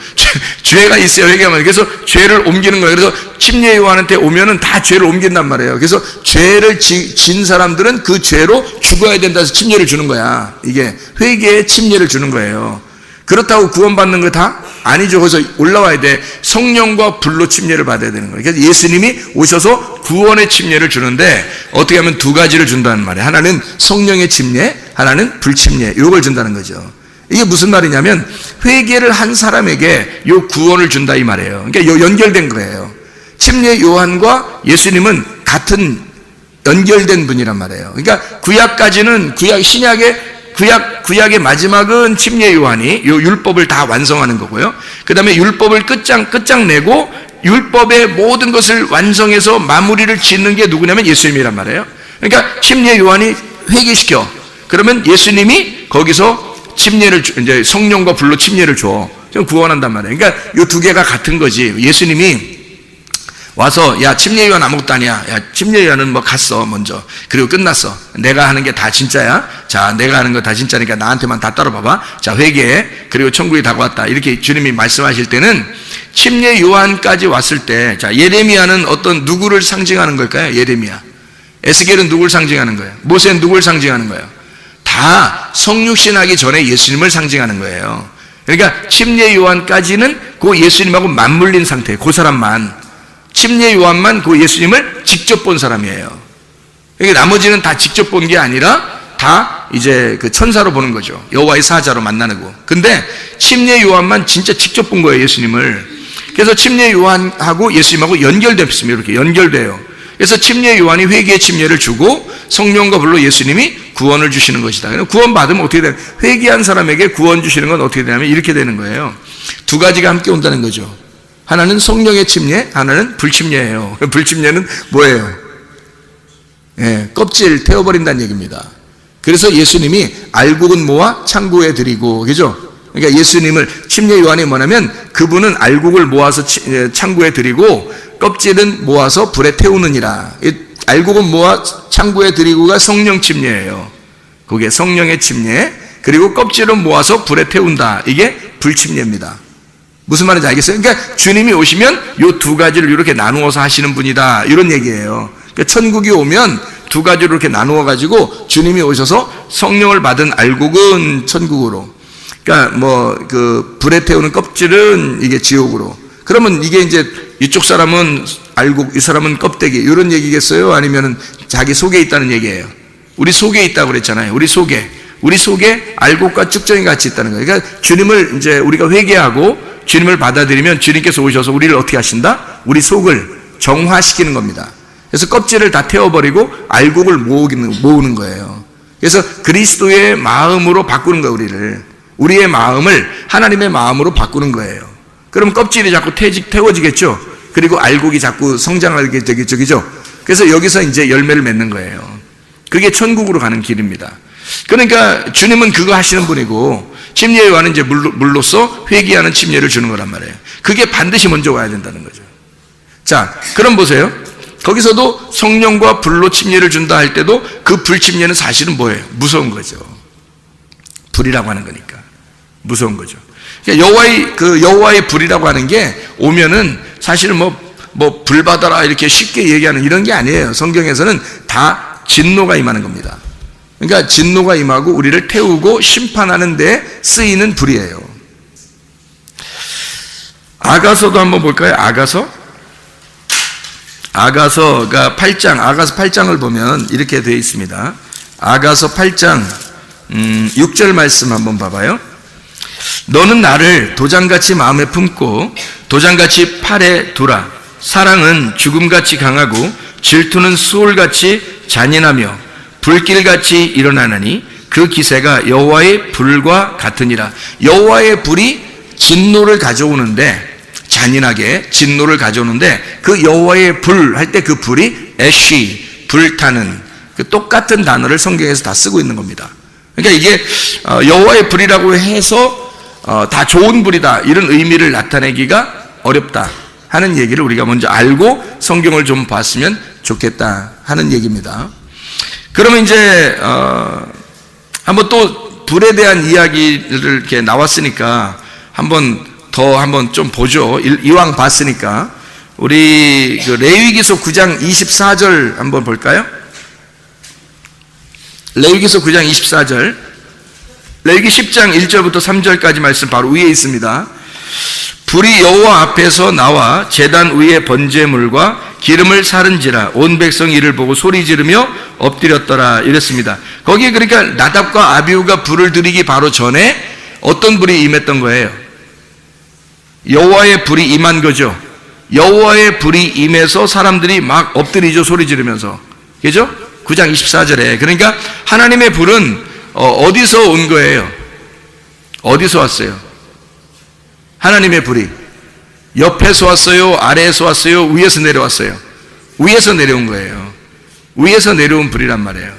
죄가 있어야 회개하게 만들죠. 그래서 죄를 옮기는 거예요. 그래서 침례 요한한테 오면은 다 죄를 옮긴단 말이에요. 그래서 죄를 진 사람들은 그 죄로 죽어야 된다 해서 침례를 주는 거야. 이게 회개의 침례를 주는 거예요. 그렇다고 구원받는 거 다? 아니죠. 그래서 올라와야 돼. 성령과 불로 침례를 받아야 되는 거예요. 그래서 예수님이 오셔서 구원의 침례를 주는데 어떻게 하면 두 가지를 준다는 말이에요. 하나는 성령의 침례, 하나는 불침례. 이걸 준다는 거죠. 이게 무슨 말이냐면 회개를 한 사람에게 요 구원을 준다 이 말이에요. 그러니까 연결된 거예요. 침례 요한과 예수님은 같은 연결된 분이란 말이에요. 그러니까 구약까지는 구약의 마지막은 침례 요한이 요 율법을 다 완성하는 거고요. 그 다음에 율법을 끝장내고 율법의 모든 것을 완성해서 마무리를 짓는 게 누구냐면 예수님이란 말이에요. 그러니까 침례 요한이 회개시켜. 그러면 예수님이 거기서 침례를 이제 성령과 불로 침례를 줘. 그럼 구원한단 말이에요. 그러니까 요 두 개가 같은 거지. 예수님이 와서 야 침례 요한 아무것도 아니야. 야 침례 요한은 뭐 갔어 먼저. 그리고 끝났어. 내가 하는 게 다 진짜야. 자 내가 하는 거 다 진짜니까 나한테만 다 따라봐봐. 자 회개해. 그리고 천국이 다가왔다. 이렇게 주님이 말씀하실 때는 침례 요한까지 왔을 때 자 예레미야는 어떤 누구를 상징하는 걸까요? 예레미야. 에스겔은 누구를 상징하는 거예요? 모세는 누구를 상징하는 거예요? 다 성육신하기 전에 예수님을 상징하는 거예요. 그러니까 침례 요한까지는 그 예수님하고 맞물린 상태. 그 사람만. 침례 요한만 그 예수님을 직접 본 사람이에요. 그러니까 나머지는 다 직접 본 게 아니라 다 이제 그 천사로 보는 거죠. 여호와의 사자로 만나는 거. 근데 침례 요한만 진짜 직접 본 거예요, 예수님을. 그래서 침례 요한하고 예수님하고 연결됐습니다. 이렇게 연결돼요. 그래서 침례 요한이 회개의 침례를 주고 성령과 불로 예수님이 구원을 주시는 것이다. 구원 받으면 어떻게 되냐? 회개한 사람에게 구원 주시는 건 어떻게 되냐면 이렇게 되는 거예요. 두 가지가 함께 온다는 거죠. 하나는 성령의 침례, 하나는 불침례예요. 불침례는 뭐예요? 예, 껍질 태워버린다는 얘기입니다. 그래서 예수님이 알곡은 모아 창고에 드리고, 그죠? 그러니까 예수님을 침례 요한이 뭐냐면 그분은 알곡을 모아서 창고에 드리고 껍질은 모아서 불에 태우느니라. 알곡은 모아 창고에 드리고가 성령 침례예요. 그게 성령의 침례. 그리고 껍질은 모아서 불에 태운다. 이게 불침례입니다. 무슨 말인지 알겠어요? 그러니까 주님이 오시면 요 두 가지를 이렇게 나누어서 하시는 분이다. 이런 얘기예요. 그러니까 천국이 오면 두 가지로 이렇게 나누어 가지고 주님이 오셔서 성령을 받은 알곡은 천국으로. 그러니까 뭐 그 불에 태우는 껍질은 이게 지옥으로. 그러면 이게 이제 이쪽 사람은 알곡, 이 사람은 껍데기 이런 얘기겠어요? 아니면은 자기 속에 있다는 얘기예요? 우리 속에 있다고 그랬잖아요. 우리 속에 알곡과 쭉정이 같이 있다는 거예요. 그러니까 주님을 이제 우리가 회개하고 주님을 받아들이면 주님께서 오셔서 우리를 어떻게 하신다? 우리 속을 정화시키는 겁니다. 그래서 껍질을 다 태워버리고 알곡을 모으는 거예요. 그래서 그리스도의 마음으로 바꾸는 거예요, 우리를. 우리의 마음을 하나님의 마음으로 바꾸는 거예요. 그럼 껍질이 자꾸 태워지겠죠? 그리고 알곡이 자꾸 성장하게 되겠죠, 그죠? 그래서 여기서 이제 열매를 맺는 거예요. 그게 천국으로 가는 길입니다. 그러니까 주님은 그거 하시는 분이고 침례의 요한은 이제 물로써 회개하는 침례를 주는 거란 말이에요. 그게 반드시 먼저 와야 된다는 거죠. 자, 그럼 보세요. 거기서도 성령과 불로 침례를 준다 할 때도 그 불 침례는 사실은 뭐예요? 무서운 거죠. 불이라고 하는 거니까 무서운 거죠. 그러니까 여호와의 불이라고 하는 게 오면은 사실은 뭐 불 받아라 이렇게 쉽게 얘기하는 이런 게 아니에요. 성경에서는 다 진노가 임하는 겁니다. 그러니까 진노가 임하고 우리를 태우고 심판하는 데 쓰이는 불이에요. 아가서도 한번 볼까요? 아가서가 8장, 아가서 8장을 보면 이렇게 되어 있습니다. 아가서 8장 6절 말씀 한번 봐봐요. 너는 나를 도장같이 마음에 품고 도장같이 팔에 두라. 사랑은 죽음같이 강하고 질투는 수월같이 잔인하며 불길같이 일어나느니 그 기세가 여호와의 불과 같으니라. 여호와의 불이 진노를 가져오는데, 잔인하게 진노를 가져오는데 그 여호와의 불 할 때 그 불이 애쉬, 불타는 그 똑같은 단어를 성경에서 다 쓰고 있는 겁니다. 그러니까 이게 여호와의 불이라고 해서 다 좋은 불이다 이런 의미를 나타내기가 어렵다 하는 얘기를 우리가 먼저 알고 성경을 좀 봤으면 좋겠다 하는 얘기입니다. 그러면 이제 한번 또 불에 대한 이야기를 이렇게 나왔으니까 한번 좀 보죠. 이왕 봤으니까 우리 그 레위기서 9장 24절 한번 볼까요? 레위기서 9장 24절, 레위기 10장 1절부터 3절까지 말씀 바로 위에 있습니다. 불이 여호와 앞에서 나와 제단 위에 번제물과 기름을 사른지라 온 백성이 이를 보고 소리 지르며 엎드렸더라 이랬습니다. 거기에 그러니까 나답과 아비후가 불을 들이기 바로 전에 어떤 불이 임했던 거예요? 여호와의 불이 임한 거죠. 여호와의 불이 임해서 사람들이 막 엎드리죠. 소리 지르면서. 그죠? 9장 24절에. 그러니까 하나님의 불은 어디서 온 거예요? 어디서 왔어요? 하나님의 불이 옆에서 왔어요? 아래에서 왔어요? 위에서 내려왔어요? 위에서 내려온 거예요. 위에서 내려온 불이란 말이에요.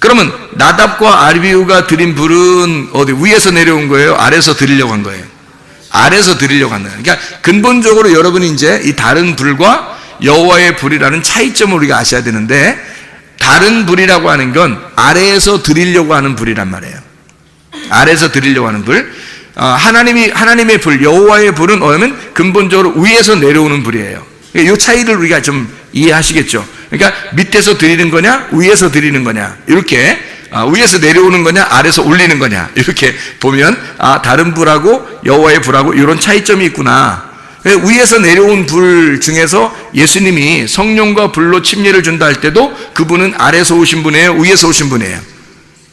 그러면 나답과 아비후가 드린 불은 어디 위에서 내려온 거예요? 아래에서 드리려고 한 거예요? 아래에서 드리려고 한다. 그러니까 근본적으로 여러분이 이제 이 다른 불과 여호와의 불이라는 차이점을 우리가 아셔야 되는데, 다른 불이라고 하는 건 아래에서 드리려고 하는 불이란 말이에요. 아래에서 드리려고 하는 불. 하나님의 불, 여호와의 불은 뭐냐면 근본적으로 위에서 내려오는 불이에요. 이 차이를 우리가 좀 이해하시겠죠. 그러니까 밑에서 드리는 거냐, 위에서 드리는 거냐, 이렇게 위에서 내려오는 거냐, 아래에서 올리는 거냐, 이렇게 보면 다른 불하고 여호와의 불하고 이런 차이점이 있구나. 위에서 내려온 불 중에서 예수님이 성령과 불로 침례를 준다 할 때도 그분은 아래에서 오신 분이에요, 위에서 오신 분이에요?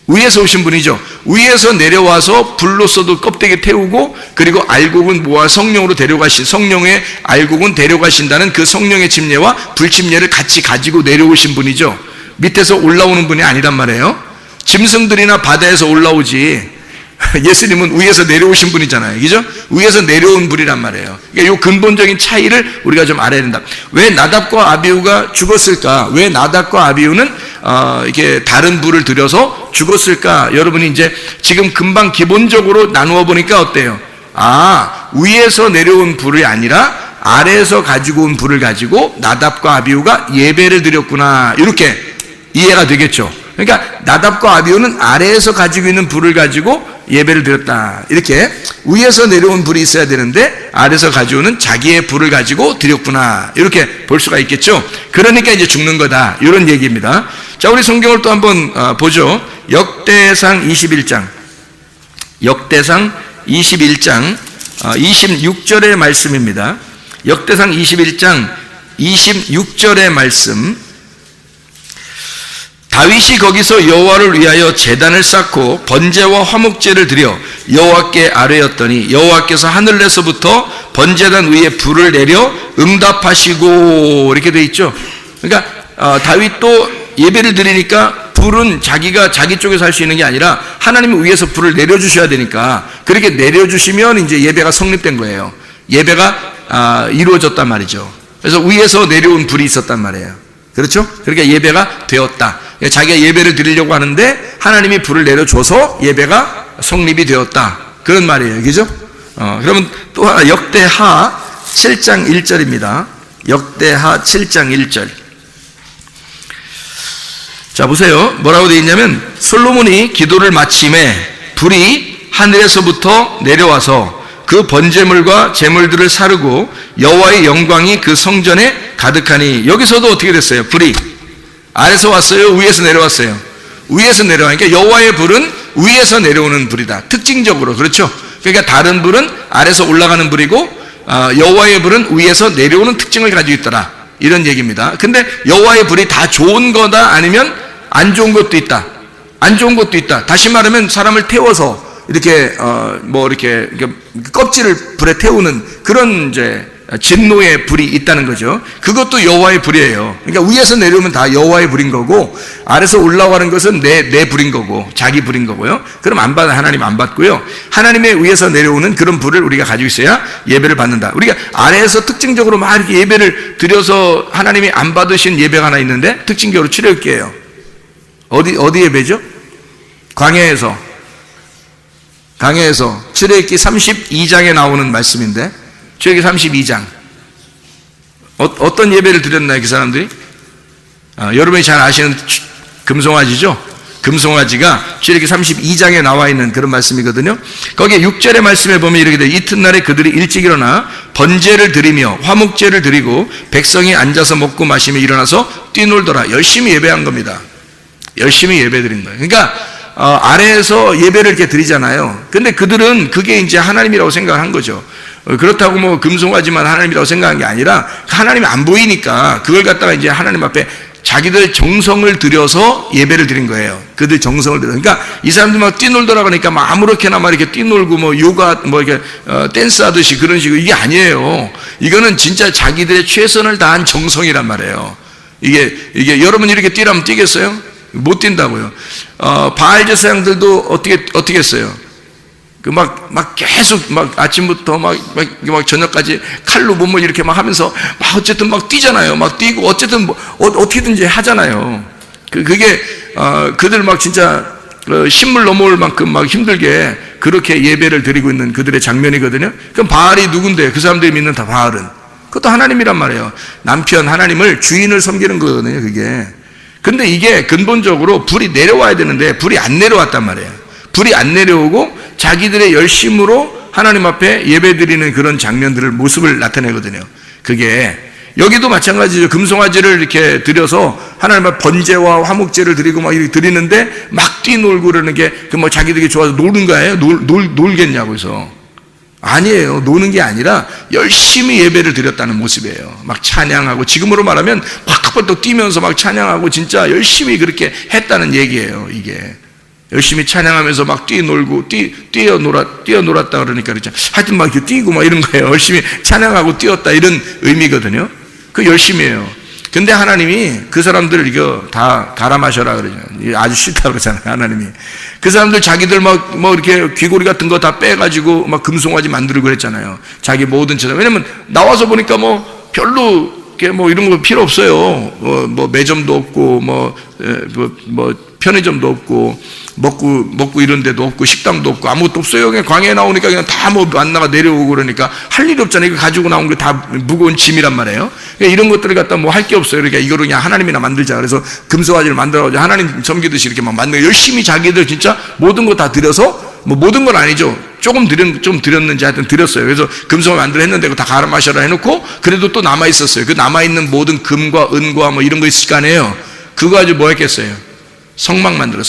위에서 오신 분이죠. 위에서 내려와서 불로서도 껍데기 태우고, 그리고 알곡은 모아 성령으로 성령의 알곡은 데려가신다는 그 성령의 침례와 불침례를 같이 가지고 내려오신 분이죠. 밑에서 올라오는 분이 아니란 말이에요. 짐승들이나 바다에서 올라오지 예수님은 위에서 내려오신 분이잖아요. 그죠? 위에서 내려온 분이란 말이에요. 그러니까 이 근본적인 차이를 우리가 좀 알아야 된다. 왜 나답과 아비후가 죽었을까? 왜 나답과 아비후는 이렇게 다른 불을 들여서 죽었을까? 여러분이 이제 지금 금방 기본적으로 나누어 보니까 어때요? 위에서 내려온 불이 아니라 아래에서 가지고 온 불을 가지고 나답과 아비후가 예배를 드렸구나, 이렇게 이해가 되겠죠. 그러니까 나답과 아비후는 아래에서 가지고 있는 불을 가지고 예배를 드렸다, 이렇게 위에서 내려온 불이 있어야 되는데 아래에서 가져오는 자기의 불을 가지고 드렸구나, 이렇게 볼 수가 있겠죠. 그러니까 이제 죽는 거다, 이런 얘기입니다. 자, 우리 성경을 또 한번 보죠. 역대상 21장 26절의 말씀입니다. 역대상 21장 26절의 말씀. 다윗이 거기서 여호와를 위하여 제단을 쌓고 번제와 화목제를 드려 여호와께 아뢰었더니 여호와께서 하늘에서부터 번제단 위에 불을 내려 응답하시고, 이렇게 돼 있죠. 그러니까 다윗도 예배를 드리니까 불은 자기가 자기 쪽에서 할 수 있는 게 아니라 하나님이 위에서 불을 내려주셔야 되니까, 그렇게 내려주시면 이제 예배가 성립된 거예요. 예배가 이루어졌단 말이죠. 그래서 위에서 내려온 불이 있었단 말이에요. 그렇죠? 그러니까 예배가 되었다. 자기가 예배를 드리려고 하는데 하나님이 불을 내려줘서 예배가 성립이 되었다. 그런 말이에요. 그죠? 그러면 또 하나 역대하 7장 1절입니다. 역대하 7장 1절. 자, 보세요. 뭐라고 되어 있냐면, 솔로몬이 기도를 마침에 불이 하늘에서부터 내려와서 그 번제물과 제물들을 사르고 여호와의 영광이 그 성전에 가득하니, 여기서도 어떻게 됐어요? 불이 아래서 왔어요? 위에서 내려왔어요? 위에서 내려가니까 여호와의 불은 위에서 내려오는 불이다. 특징적으로. 그렇죠? 그러니까 다른 불은 아래서 올라가는 불이고 여호와의 불은 위에서 내려오는 특징을 가지고 있더라. 이런 얘기입니다. 근데 여호와의 불이 다 좋은 거다, 아니면 안 좋은 것도 있다. 안 좋은 것도 있다. 다시 말하면 사람을 태워서 이렇게 이렇게 껍질을 불에 태우는 그런 이제 진노의 불이 있다는 거죠. 그것도 여호와의 불이에요. 그러니까 위에서 내려오면 다 여호와의 불인 거고, 아래서 올라가는 것은 내 불인 거고, 자기 불인 거고요. 그럼 안 받아, 하나님 안 받고요. 하나님의 위에서 내려오는 그런 불을 우리가 가지고 있어야 예배를 받는다. 우리가 아래에서 특징적으로 막 이렇게 예배를 드려서 하나님이 안 받으신 예배가 하나 있는데, 특징적으로 출애굽기예요. 어디 예배죠? 광야에서 출애굽기 32장에 나오는 말씀인데, 출애굽기 32장 어떤 예배를 드렸나요, 그 사람들이? 여러분이 잘 아시는 금송아지죠? 금송아지가 출애굽기 32장에 나와 있는 그런 말씀이거든요. 거기에 6절의 말씀에 보면 이렇게 돼요. 이튿날에 그들이 일찍 일어나 번제를 드리며 화목제를 드리고 백성이 앉아서 먹고 마시며 일어나서 뛰놀더라. 열심히 예배한 겁니다. 열심히 예배 드린 거예요. 그러니까 아래에서 예배를 이렇게 드리잖아요. 근데 그들은 그게 이제 하나님이라고 생각한 거죠. 그렇다고 뭐 금송아지만 하나님이라고 생각한 게 아니라, 하나님이 안 보이니까 그걸 갖다가 이제 하나님 앞에 자기들 정성을 들여서 예배를 드린 거예요. 그들 정성을 들여. 그러니까 이 사람들 막 뛰놀더라 그러니까 막 아무렇게나 막 이렇게 뛰놀고 뭐 요가 뭐 이렇게 댄스 하듯이 그런 식으로, 이게 아니에요. 이거는 진짜 자기들의 최선을 다한 정성이란 말이에요. 이게 여러분 이렇게 뛰라면 뛰겠어요? 못 뛴다고요. 바알 제사장들도 어떻게 했어요? 막 계속 아침부터 막 저녁까지 칼로 몸을 이렇게 막 하면서 막 어쨌든 막 뛰잖아요. 막 뛰고 어쨌든 뭐 어떻게든지 하잖아요. 그게 그들 막 진짜 신물 넘어올 만큼 막 힘들게 그렇게 예배를 드리고 있는 그들의 장면이거든요. 그럼 바알이 누군데? 그 사람들이 믿는 다 바알은 그것도 하나님이란 말이에요. 남편 하나님을, 주인을 섬기는 거거든요, 그게. 근데 이게 근본적으로 불이 내려와야 되는데 불이 안 내려왔단 말이에요. 불이 안 내려오고 자기들의 열심으로 하나님 앞에 예배드리는 그런 장면들을, 모습을 나타내거든요. 그게 여기도 마찬가지죠. 금송아지를 이렇게 드려서 하나님 앞에 번제와 화목제를 드리고 막 이렇게 드리는데 막 뛰놀고 그러는 게 그 뭐 자기들이 좋아서 노는 거예요? 놀겠냐고 해서. 아니에요. 노는 게 아니라 열심히 예배를 드렸다는 모습이에요. 막 찬양하고, 지금으로 말하면 팍팍 뛰면서 막 찬양하고 진짜 열심히 그렇게 했다는 얘기예요. 이게 열심히 찬양하면서 막 뛰놀고 뛰어놀았다 그러니까 그렇죠. 하여튼 막 이렇게 뛰고 막 이런 거예요. 열심히 찬양하고 뛰었다, 이런 의미거든요. 그 열심이에요. 근데 하나님이 그 사람들 이거 다 갈아 마셔라 그러죠. 아주 싫다 그러잖아요, 하나님이. 그 사람들 자기들 뭐 이렇게 귀고리 같은 거 다 빼가지고 막 금송아지 만들고 그랬잖아요. 자기 모든 재산. 왜냐면 나와서 보니까 뭐 별로 뭐 이런 거 필요 없어요. 뭐 매점도 없고 뭐 편의점도 없고 먹고 이런 데도 없고 식당도 없고 아무것도 없어요. 그냥 광야에 나오니까 그냥 다 뭐 만나가 내려오고 그러니까 할 일이 없잖아요. 이거 가지고 나온 게 다 무거운 짐이란 말이에요. 그러니까 이런 것들을 갖다 뭐 할 게 없어요. 그러니까 이거를 그냥 하나님이나 만들자. 그래서 금송아지를 만들어가지고 하나님 섬기듯이 이렇게 막 만들고 열심히 자기들 진짜 모든 거 다 드려서, 뭐 모든 건 아니죠. 좀 드렸는지 하여튼 드렸어요. 그래서 금송을 만들어 했는데 그거 다 갈아 마셔라 해놓고 그래도 또 남아있었어요. 그 남아있는 모든 금과 은과 뭐 이런 거 있을 거 아니에요. 그거 가지고 뭐 했겠어요? 성막 만들어,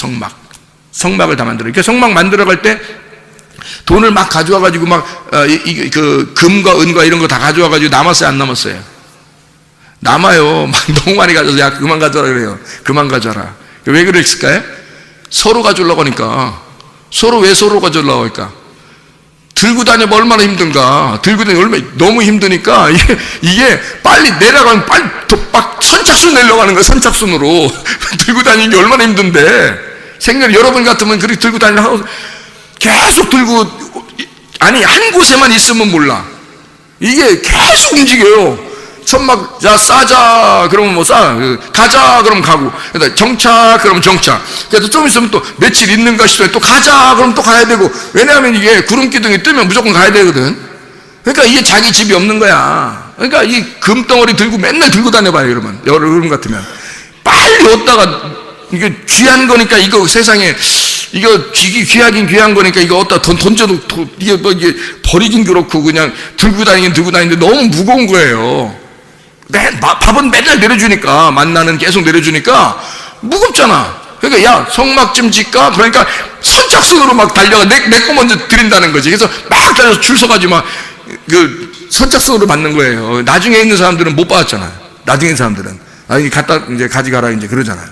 성막을 다 만들어. 이렇게 성막 만들어 갈 때 돈을 막 가져와가지고 그 금과 은과 이런 거 다 가져와가지고 남았어요, 안 남았어요? 남아요. 막 너무 많이 가져서, 야, 그만 가져라 그래요. 그만 가져라. 왜 그랬을까요? 서로 가져오려고 하니까. 왜 서로 가져오려고 할까? 들고 다니면 얼마나 힘든가. 들고 다니면 얼마나 너무 힘드니까 이게 빨리 내려가면 빨리 막 선착순 내려고 하는 거예요. 선착순으로. 들고 다니는 게 얼마나 힘든데. 여러분 같으면 그렇게 들고 다니려고 계속 들고, 아니 한 곳에만 있으면 몰라. 이게 계속 움직여요. 천막, 자, 싸자. 그러면 뭐 가자. 그러면 가고. 그다음에 정차. 그러면 정차. 그래서 좀 있으면 또 며칠 있는가 싶어요. 또 가자. 그럼 또 가야 되고. 왜냐하면 이게 구름 기둥이 뜨면 무조건 가야 되거든. 그러니까 이게 자기 집이 없는 거야. 그러니까 이 금덩어리 들고 맨날 들고 다녀봐요, 여러분. 여러분 같으면. 빨리 얻다가, 이게 귀한 거니까 이거 세상에, 이거 귀하긴 귀한 거니까 이거 어디다 던져도 이게 뭐 이게 버리긴 그렇고 그냥 들고 다니는데 너무 무거운 거예요. 밥은 맨날 내려주니까, 만나는 계속 내려주니까 무겁잖아. 그러니까 야, 성막 좀 짓까? 그러니까 선착순으로 막 달려가 내 거 먼저 드린다는 거지. 그래서 막 달려서 줄 서가지고 막 그 선착순으로 받는 거예요. 나중에 있는 사람들은 못 받았잖아요. 나중에 있는 사람들은 아니 갖다 이제 가져가라 이제 그러잖아요.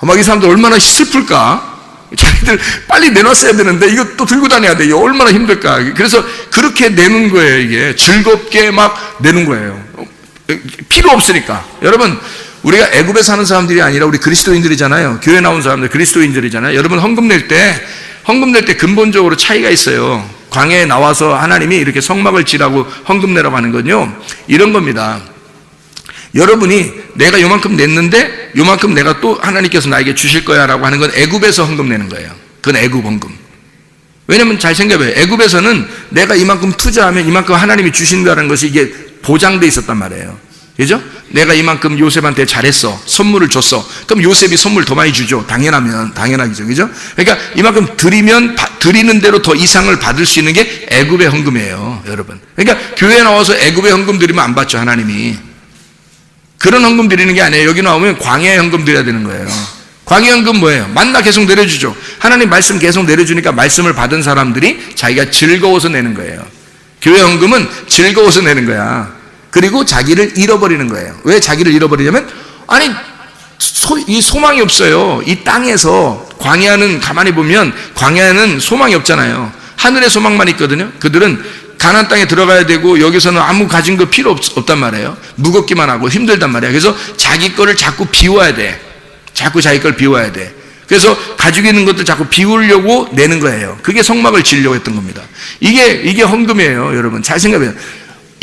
막 이 사람들 얼마나 슬플까? 자기들 빨리 내놨어야 되는데 이거 또 들고 다녀야 돼. 이거 얼마나 힘들까? 그래서 그렇게 내는 거예요. 이게 즐겁게 막 내는 거예요. 필요 없으니까. 여러분, 우리가 애굽에 사는 사람들이 아니라 우리 그리스도인들이잖아요. 교회 나온 사람들 그리스도인들이잖아요. 여러분 헌금 낼 때 근본적으로 차이가 있어요. 광야에 나와서 하나님이 이렇게 성막을 지라고 헌금 내라고 하는 건요, 이런 겁니다. 여러분이 내가 요만큼 냈는데 요만큼 내가 또 하나님께서 나에게 주실 거야 라고 하는 건 애굽에서 헌금 내는 거예요. 그건 애굽 헌금. 왜냐면 잘 생각해봐요. 애굽에서는 내가 이만큼 투자하면 이만큼 하나님이 주신다는 것이 이게 보장돼 있었단 말이에요. 그죠? 내가 이만큼 요셉한테 잘했어. 선물을 줬어. 그럼 요셉이 선물 더 많이 주죠. 당연하죠. 그죠? 그러니까 이만큼 드리는 대로 더 이상을 받을 수 있는 게 애굽의 헌금이에요. 여러분. 그러니까 교회에 나와서 애굽의 헌금 드리면 안 받죠. 하나님이. 그런 헌금 드리는 게 아니에요. 여기 나오면 광야의 헌금 드려야 되는 거예요. 광야의 헌금 뭐예요? 만나 계속 내려주죠. 하나님 말씀 계속 내려주니까 말씀을 받은 사람들이 자기가 즐거워서 내는 거예요. 교회 헌금은 즐거워서 내는 거야. 그리고 자기를 잃어버리는 거예요. 왜 자기를 잃어버리냐면, 아니, 이 소망이 없어요. 이 땅에서 광야는 가만히 보면 광야는 소망이 없잖아요. 하늘의 소망만 있거든요. 그들은 가나안 땅에 들어가야 되고 여기서는 아무 가진 거 필요 없단 말이에요. 무겁기만 하고 힘들단 말이에요. 그래서 자기 거를 자꾸 비워야 돼. 자꾸 자기 걸 비워야 돼. 그래서 가지고 있는 것들 자꾸 비우려고 내는 거예요. 그게 성막을 지으려고 했던 겁니다. 이게 헌금이에요. 여러분 잘 생각해요.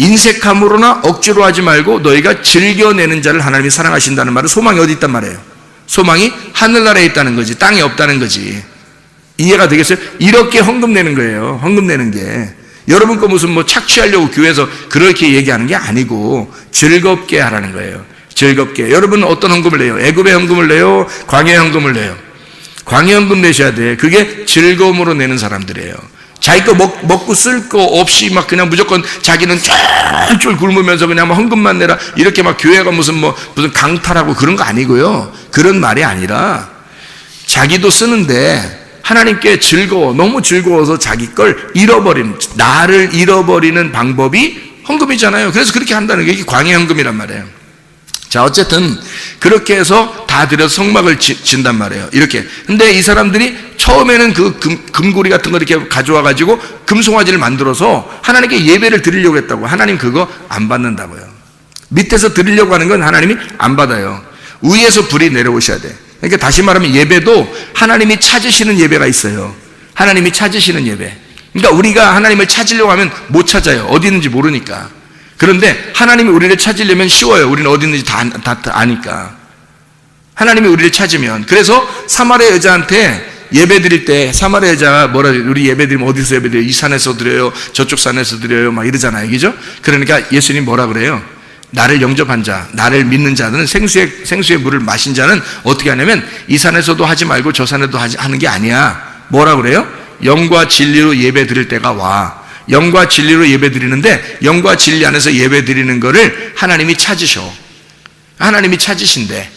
인색함으로나 억지로 하지 말고 너희가 즐겨내는 자를 하나님이 사랑하신다는 말은 소망이 어디 있단 말이에요. 소망이 하늘나라에 있다는 거지, 땅에 없다는 거지. 이해가 되겠어요? 이렇게 헌금 내는 거예요. 헌금 내는 게. 여러분 거 무슨 뭐 착취하려고 교회에서 그렇게 얘기하는 게 아니고 즐겁게 하라는 거예요. 즐겁게. 여러분은 어떤 헌금을 내요? 애굽의 헌금을 내요? 광야의 헌금을 내요? 광야의 헌금 내셔야 돼. 그게 즐거움으로 내는 사람들이에요. 자기 거 먹고 쓸 거 없이 막 그냥 무조건 자기는 쫄쫄 굶으면서 그냥 막 헌금만 내라. 이렇게 막 교회가 무슨 강탈하고 그런 거 아니고요. 그런 말이 아니라 자기도 쓰는데 하나님께 너무 즐거워서 자기 걸 나를 잃어버리는 방법이 헌금이잖아요. 그래서 그렇게 한다는 게 이게 광야 헌금이란 말이에요. 자, 어쨌든 그렇게 해서 다 들여서 성막을 진단 말이에요. 이렇게. 근데 이 사람들이 처음에는 그 금고리 같은 거 이렇게 가져와 가지고 금송아지를 만들어서 하나님께 예배를 드리려고 했다고. 하나님 그거 안 받는다고요. 밑에서 드리려고 하는 건 하나님이 안 받아요. 위에서 불이 내려오셔야 돼. 그러니까 다시 말하면 예배도 하나님이 찾으시는 예배가 있어요. 하나님이 찾으시는 예배. 그러니까 우리가 하나님을 찾으려고 하면 못 찾아요. 어디 있는지 모르니까. 그런데 하나님이 우리를 찾으려면 쉬워요. 우리는 어디 있는지 다 아니까. 하나님이 우리를 찾으면. 그래서 사마리아 여자한테 예배 드릴 때 사마리아 여자가 우리 예배 드리면 어디서 예배 드려요? 이 산에서 드려요? 저쪽 산에서 드려요? 막 이러잖아요. 그죠? 그러니까 예수님 뭐라 그래요? 나를 영접한 자, 나를 믿는 자들은 생수의 물을 마신 자는 어떻게 하냐면 이 산에서도 하지 말고 저 산에도 하는 게 아니야. 뭐라 그래요? 영과 진리로 예배 드릴 때가 와. 영과 진리로 예배 드리는데 영과 진리 안에서 예배 드리는 거를 하나님이 찾으셔. 하나님이 찾으신대.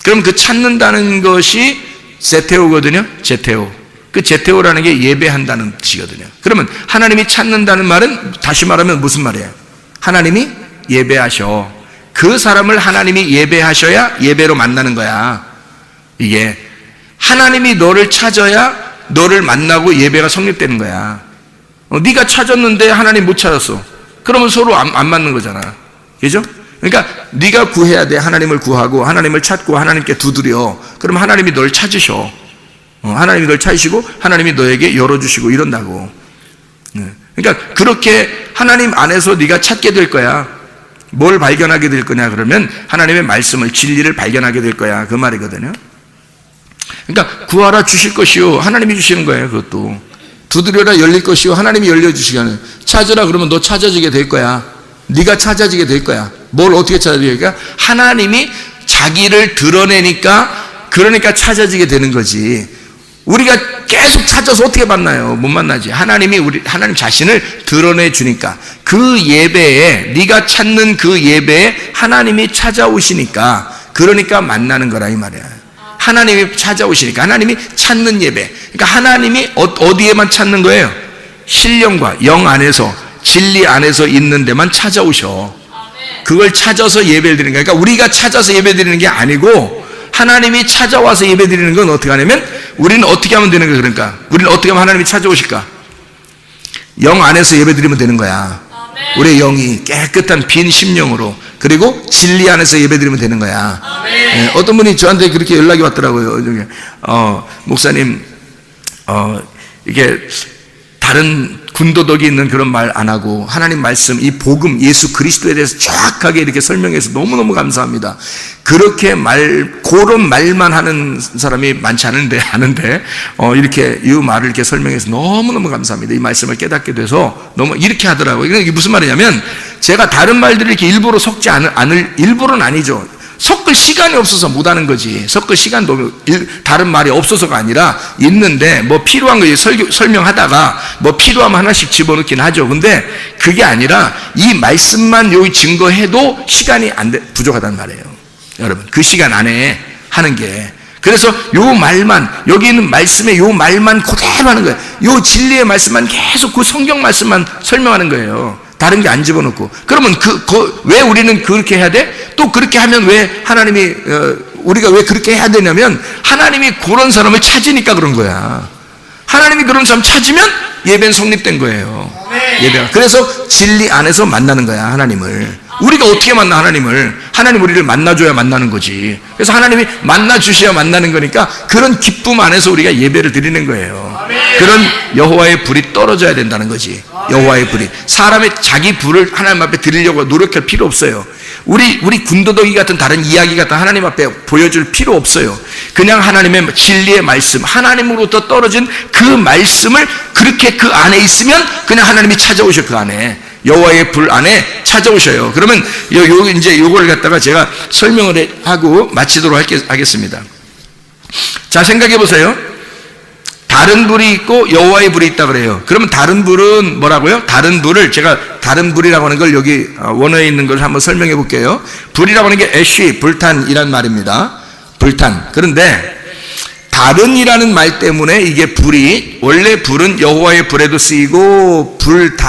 그럼 그 찾는다는 것이 세테오거든요. 제테오. 그 제테오라는 게 예배한다는 뜻이거든요. 그러면 하나님이 찾는다는 말은 다시 말하면 무슨 말이에요? 하나님이 예배하셔. 그 사람을 하나님이 예배하셔야 예배로 만나는 거야. 이게 하나님이 너를 찾아야 너를 만나고 예배가 성립되는 거야. 네가 찾았는데 하나님 못 찾았어. 그러면 서로 안 맞는 거잖아. 그죠? 그러니까 네가 구해야 돼. 하나님을 구하고 하나님을 찾고 하나님께 두드려. 그럼 하나님이 널 찾으셔. 하나님이 널 찾으시고 하나님이 너에게 열어주시고 이런다고. 그러니까 그렇게 하나님 안에서 네가 찾게 될 거야. 뭘 발견하게 될 거냐 그러면 하나님의 말씀을, 진리를 발견하게 될 거야, 그 말이거든요. 그러니까 구하라 주실 것이요, 하나님이 주시는 거예요. 그것도 두드려라 열릴 것이요, 하나님이 열려주시게 하는. 찾으라 그러면 너 찾아지게 될 거야. 네가 찾아지게 될 거야. 뭘 어떻게 찾아지게 될까? 하나님이 자기를 드러내니까, 그러니까 찾아지게 되는 거지. 우리가 계속 찾아서 어떻게 만나요? 못 만나지. 하나님이 하나님 자신을 드러내 주니까, 그 예배에, 네가 찾는 그 예배에 하나님이 찾아오시니까, 그러니까 만나는 거라 이 말이야. 하나님이 찾아오시니까, 하나님이 찾는 예배. 그러니까 하나님이 어디에만 찾는 거예요? 신령과 영 안에서, 진리 안에서 있는 데만 찾아오셔. 그걸 찾아서 예배를 드리는 거야. 그러니까 우리가 찾아서 예배 드리는 게 아니고, 하나님이 찾아와서 예배 드리는 건 어떻게 하냐면, 우리는 어떻게 하면 되는 거야? 그러니까 우리는 어떻게 하면 하나님이 찾아오실까? 영 안에서 예배 드리면 되는 거야. 우리의 영이 깨끗한 빈 심령으로, 그리고 진리 안에서 예배 드리면 되는 거야. 네, 어떤 분이 저한테 그렇게 연락이 왔더라고요. 목사님, 이게 다른 군더더기 있는 그런 말 안 하고 하나님 말씀, 이 복음, 예수 그리스도에 대해서 정확하게 이렇게 설명해서 너무너무 감사합니다. 그렇게 그런 말만 하는 사람이 많지 않은데, 이렇게 이 말을 이렇게 설명해서 너무너무 감사합니다. 이 말씀을 깨닫게 돼서 너무 이렇게 하더라고요. 이게 무슨 말이냐면, 제가 다른 말들을 이렇게 일부러 섞지 않을, 일부러는 아니죠. 섞을 시간이 없어서 못하는 거지. 섞을 시간도 다른 말이 없어서가 아니라 있는데, 뭐 필요한 거 설명하다가 뭐 필요하면 하나씩 집어넣긴 하죠. 근데 그게 아니라 이 말씀만 여기 증거해도 시간이 부족하단 말이에요. 여러분, 그 시간 안에 하는 게. 그래서 요 말만, 여기 있는 말씀에 요 말만 그대로 하는 거예요. 요 진리의 말씀만 계속, 그 성경 말씀만 설명하는 거예요. 다른 게 안 집어넣고. 그러면 왜 우리는 그렇게 해야 돼? 또 그렇게 하면 왜 하나님이, 우리가 왜 그렇게 해야 되냐면, 하나님이 그런 사람을 찾으니까 그런 거야. 하나님이 그런 사람 찾으면 예배는 성립된 거예요. 예배가. 그래서 진리 안에서 만나는 거야, 하나님을. 우리가 어떻게 만나, 하나님을? 하나님 우리를 만나줘야 만나는 거지. 그래서 하나님이 만나주셔야 만나는 거니까, 그런 기쁨 안에서 우리가 예배를 드리는 거예요. 그런 여호와의 불이 떨어져야 된다는 거지. 여호와의 불이. 사람의 자기 불을 하나님 앞에 드리려고 노력할 필요 없어요. 우리 군더더기 같은 다른 이야기 같은 하나님 앞에 보여줄 필요 없어요. 그냥 하나님의 진리의 말씀, 하나님으로부터 떨어진 그 말씀을 그렇게 그 안에 있으면 그냥 하나님이 찾아오셔. 그 안에 여호와의 불 안에 찾아오셔요. 그러면 이제 요걸 갖다가 제가 설명을 하고 마치도록 하겠습니다. 자, 생각해 보세요. 다른 불이 있고 여호와의 불이 있다 그래요. 그러면 다른 불은 뭐라고요? 다른 불을, 제가 다른 불이라고 하는 걸 여기 원어에 있는 걸 한번 설명해 볼게요. 불이라고 하는 게 애쉬, 불탄이란 말입니다. 불탄. 그런데 다른이라는 말 때문에 이게 불이, 원래 불은 여호와의 불에도 쓰이고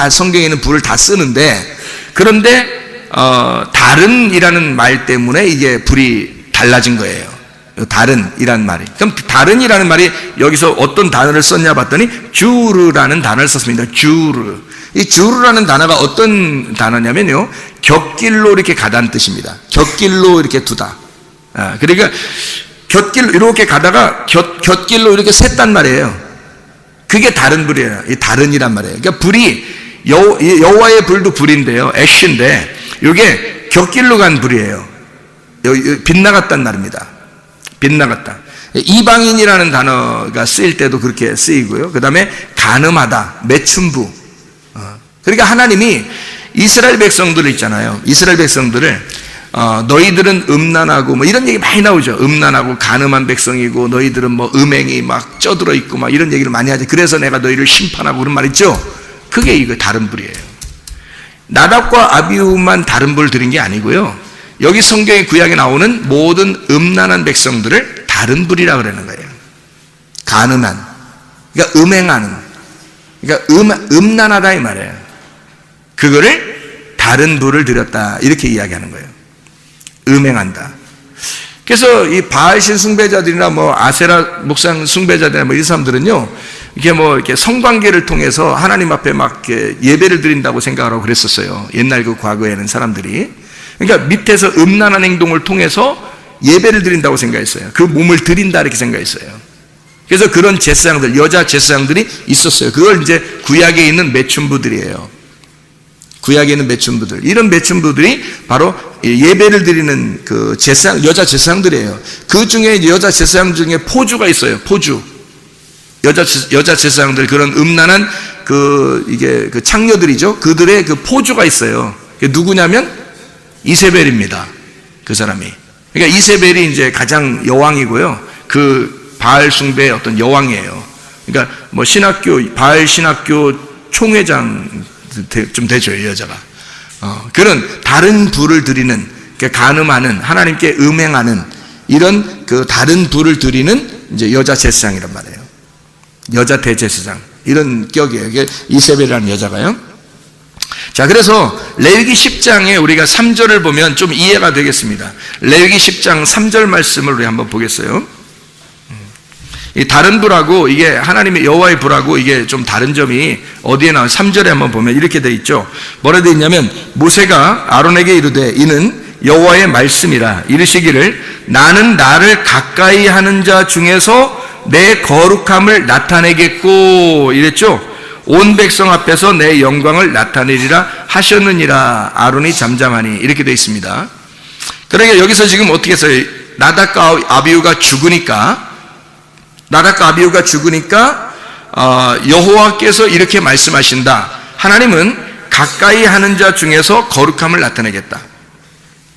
성경에는 불을 다 쓰는데, 그런데 다른이라는 말 때문에 이게 불이 달라진 거예요. 다른이라는 말이. 그럼 다른이라는 말이 여기서 어떤 단어를 썼냐 봤더니 주르라는 단어를 썼습니다. 주르. 이 주르라는 단어가 어떤 단어냐면요, 곁길로 이렇게 가다는 뜻입니다. 곁길로 이렇게 두다. 그러니까 곁길로 이렇게 가다가 곁길로 이렇게 샜단 말이에요. 그게 다른 불이에요. 이 다른이란 말이에요. 그러니까 불이 여호와의 불도 불인데요, 애쉬인데 이게 곁길로 간 불이에요. 빗나갔단 말입니다. 빗나갔다. 이방인이라는 단어가 쓰일 때도 그렇게 쓰이고요. 그 다음에 간음하다, 매춘부. 그러니까 하나님이 이스라엘 백성들을 있잖아요. 이스라엘 백성들을 너희들은 음란하고 뭐 이런 얘기 많이 나오죠. 음란하고 간음한 백성이고 너희들은 뭐 음행이 막 쪄들어 있고 막 이런 얘기를 많이 하죠. 그래서 내가 너희를 심판하고 그런 말 있죠. 그게 이거 다른 불이에요. 나답과 아비후만 다른 불 드린 게 아니고요, 여기 성경의 구약에 나오는 모든 음란한 백성들을 다른 불이라 그러는 거예요. 간음한, 그러니까 음행하는, 그러니까 음란하다 이 말이에요. 그거를 다른 불을 드렸다, 이렇게 이야기하는 거예요. 음행한다. 그래서 이 바알신 숭배자들이나 뭐 아세라 목상 숭배자들이나 뭐 이 사람들은요, 이렇게 성관계를 통해서 하나님 앞에 막 이렇게 예배를 드린다고 생각하고 그랬었어요. 옛날 그 과거에는 사람들이. 그러니까 밑에서 음란한 행동을 통해서 예배를 드린다고 생각했어요. 그 몸을 드린다 이렇게 생각했어요. 그래서 그런 제사장들, 여자 제사장들이 있었어요. 그걸 이제 구약에 있는 매춘부들이에요. 구약에 있는 매춘부들, 이런 매춘부들이 바로 예배를 드리는 그 제사장, 여자 제사장들이에요. 그 중에 이제 여자 제사장 중에 포주가 있어요. 포주. 여자 제사장들, 그런 음란한 이게 그 창녀들이죠. 그들의 그 포주가 있어요. 그게 누구냐면 이세벨입니다. 그 사람이. 그러니까 이세벨이 이제 가장 여왕이고요. 그 바알 숭배의 어떤 여왕이에요. 그러니까 뭐 신학교, 바알 신학교 총회장 좀 되죠, 이 여자가. 그런 다른 부를 드리는, 간음하는, 하나님께 음행하는 이런 그 다른 부를 드리는 이제 여자 제사장이란 말이에요. 여자 대제사장. 이런 격이에요. 이게 이세벨이라는 여자가요. 자, 그래서 레위기 10장에 우리가 3절을 보면 좀 이해가 되겠습니다. 레위기 10장 3절 말씀을 우리 한번 보겠어요. 이 다른 불하고 이게 하나님의 여호와의 불하고 이게 좀 다른 점이 어디에 나와요? 3절에 한번 보면 이렇게 되어 있죠. 뭐라 되어 있냐면, 모세가 아론에게 이르되 이는 여호와의 말씀이라 이르시기를 나는 나를 가까이 하는 자 중에서 내 거룩함을 나타내겠고 이랬죠. 온 백성 앞에서 내 영광을 나타내리라 하셨느니라. 아론이 잠잠하니, 이렇게 되어 있습니다. 그러니까 여기서 지금 어떻게 했어요? 나답과 아비후가 죽으니까 여호와께서 이렇게 말씀하신다. 하나님은 가까이 하는 자 중에서 거룩함을 나타내겠다.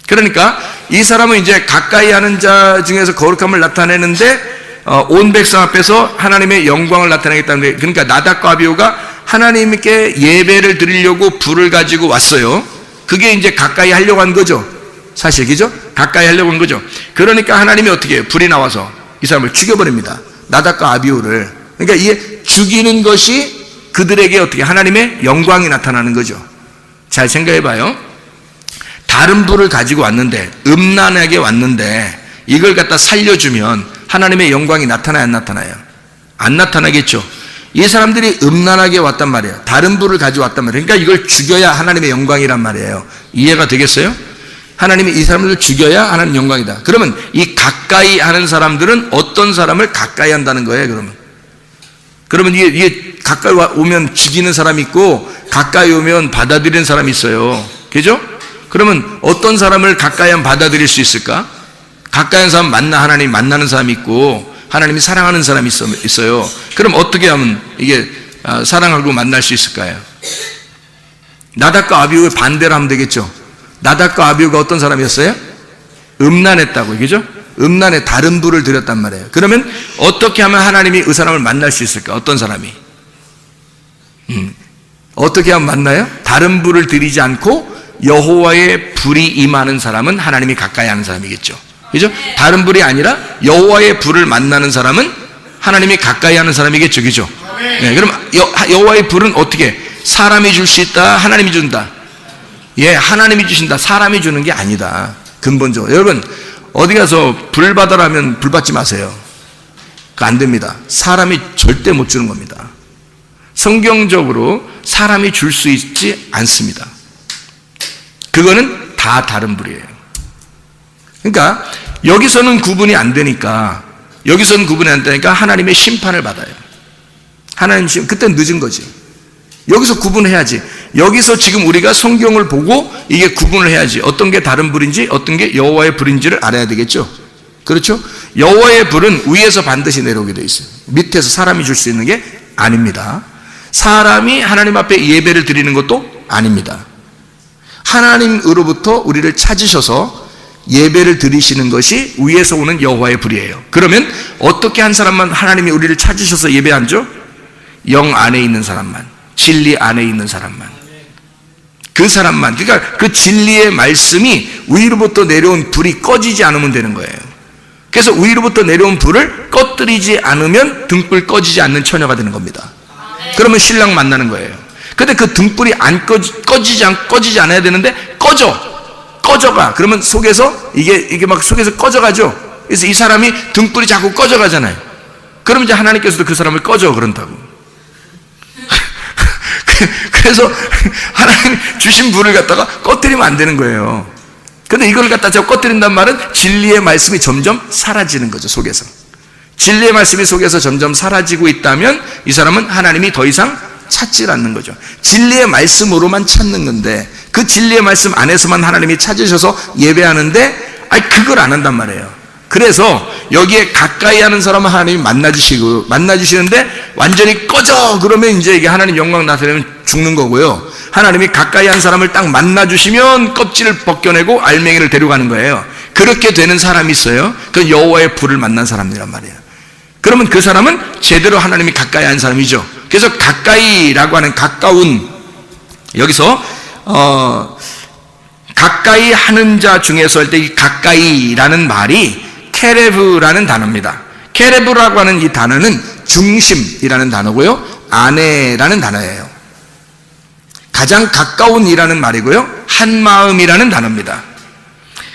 그러니까 이 사람은 이제 가까이 하는 자 중에서 거룩함을 나타내는데 온 백성 앞에서 하나님의 영광을 나타내겠다는데, 그러니까 나답과 아비후가 하나님께 예배를 드리려고 불을 가지고 왔어요. 그게 이제 가까이 하려고 한 거죠. 사실, 그죠? 가까이 하려고 한 거죠. 그러니까 하나님이 어떻게 해요? 불이 나와서 이 사람을 죽여버립니다. 나답과 아비후를. 그러니까 이게 죽이는 것이 그들에게 어떻게 하나님의 영광이 나타나는 거죠. 잘 생각해 봐요. 다른 불을 가지고 왔는데, 음란하게 왔는데 이걸 갖다 살려주면 하나님의 영광이 나타나요, 안 나타나요? 안 나타나겠죠. 이 사람들이 음란하게 왔단 말이에요. 다른 불을 가지고 왔단 말이에요. 그러니까 이걸 죽여야 하나님의 영광이란 말이에요. 이해가 되겠어요? 하나님이 이 사람들을 죽여야 하나님 영광이다. 그러면 이 가까이 하는 사람들은 어떤 사람을 가까이 한다는 거예요, 그러면 이게 가까이 오면 죽이는 사람이 있고, 가까이 오면 받아들이는 사람이 있어요. 그죠? 그러면 어떤 사람을 가까이 하면 받아들일 수 있을까? 가까이 하는 사람 하나님 만나는 사람이 있고, 하나님이 사랑하는 사람이 있어요. 그럼 어떻게 하면 이게 사랑하고 만날 수 있을까요? 나답과 아비후의 반대로 하면 되겠죠. 나답과 아비후가 어떤 사람이었어요? 음란했다고, 그죠? 음란에 다른 불을 드렸단 말이에요. 그러면 어떻게 하면 하나님이 그 사람을 만날 수 있을까? 어떤 사람이? 어떻게 하면 만나요? 다른 불을 드리지 않고 여호와의 불이 임하는 사람은 하나님이 가까이 하는 사람이겠죠. 그죠? 다른 불이 아니라 여호와의 불을 만나는 사람은 하나님이 가까이 하는 사람이겠죠. 그죠? 네, 그럼 여호와의 불은 어떻게? 사람이 줄 수 있다, 하나님이 준다. 예, 하나님이 주신다, 사람이 주는 게 아니다. 근본적으로. 여러분, 어디 가서 불 받아라면 불 받지 마세요. 그거 안 됩니다. 사람이 절대 못 주는 겁니다. 성경적으로 사람이 줄 수 있지 않습니다. 그거는 다 다른 불이에요. 그러니까 여기서는 구분이 안 되니까, 하나님의 심판을 받아요. 하나님 그때는 늦은 거지. 여기서 구분해야지. 여기서 지금 우리가 성경을 보고 이게 구분을 해야지. 어떤 게 다른 불인지, 어떤 게 여호와의 불인지를 알아야 되겠죠. 그렇죠? 여호와의 불은 위에서 반드시 내려오게 돼 있어요. 밑에서 사람이 줄 수 있는 게 아닙니다. 사람이 하나님 앞에 예배를 드리는 것도 아닙니다. 하나님으로부터 우리를 찾으셔서 예배를 드리시는 것이 위에서 오는 여호와의 불이에요. 그러면 어떻게 한 사람만 하나님이 우리를 찾으셔서 예배하죠? 영 안에 있는 사람만, 진리 안에 있는 사람만, 그 사람만. 그러니까 그 진리의 말씀이 위로부터 내려온 불이 꺼지지 않으면 되는 거예요. 그래서 위로부터 내려온 불을 꺼뜨리지 않으면 등불 꺼지지 않는 처녀가 되는 겁니다. 그러면 신랑 만나는 거예요. 근데 그 등불이 안 꺼지지 않아야 되는데 꺼져가. 그러면 속에서 이게 막 속에서 꺼져가죠. 그래서 이 사람이 등불이 자꾸 꺼져가잖아요. 그럼 이제 하나님께서도 그 사람을 꺼져 그런다고. 그래서 하나님 주신 불을 갖다가 꺼뜨리면 안 되는 거예요. 근데 이걸 갖다 제가 꺼뜨린단 말은 진리의 말씀이 점점 사라지는 거죠, 속에서. 진리의 말씀이 속에서 점점 사라지고 있다면 이 사람은 하나님이 더 이상 찾질 않는 거죠. 진리의 말씀으로만 찾는 건데 그 진리의 말씀 안에서만 하나님이 찾으셔서 예배하는데 그걸 안 한단 말이에요. 그래서 여기에 가까이 하는 사람은 하나님이 만나주시는데 완전히 꺼져 그러면 이제 이게 하나님 영광 나타내면 죽는 거고요. 하나님이 가까이 한 사람을 딱 만나주시면 껍질을 벗겨내고 알맹이를 데려가는 거예요. 그렇게 되는 사람이 있어요. 그 여호와의 불을 만난 사람이란 말이에요. 그러면 그 사람은 제대로 하나님이 가까이 한 사람이죠. 그래서 가까이라고 하는 가까운, 여기서 가까이 하는 자 중에서 할 때 이 가까이라는 말이 케레브라는 단어입니다. 케레브라고 하는 이 단어는 중심이라는 단어고요, 아내라는 단어예요. 가장 가까운이라는 말이고요, 한 마음이라는 단어입니다.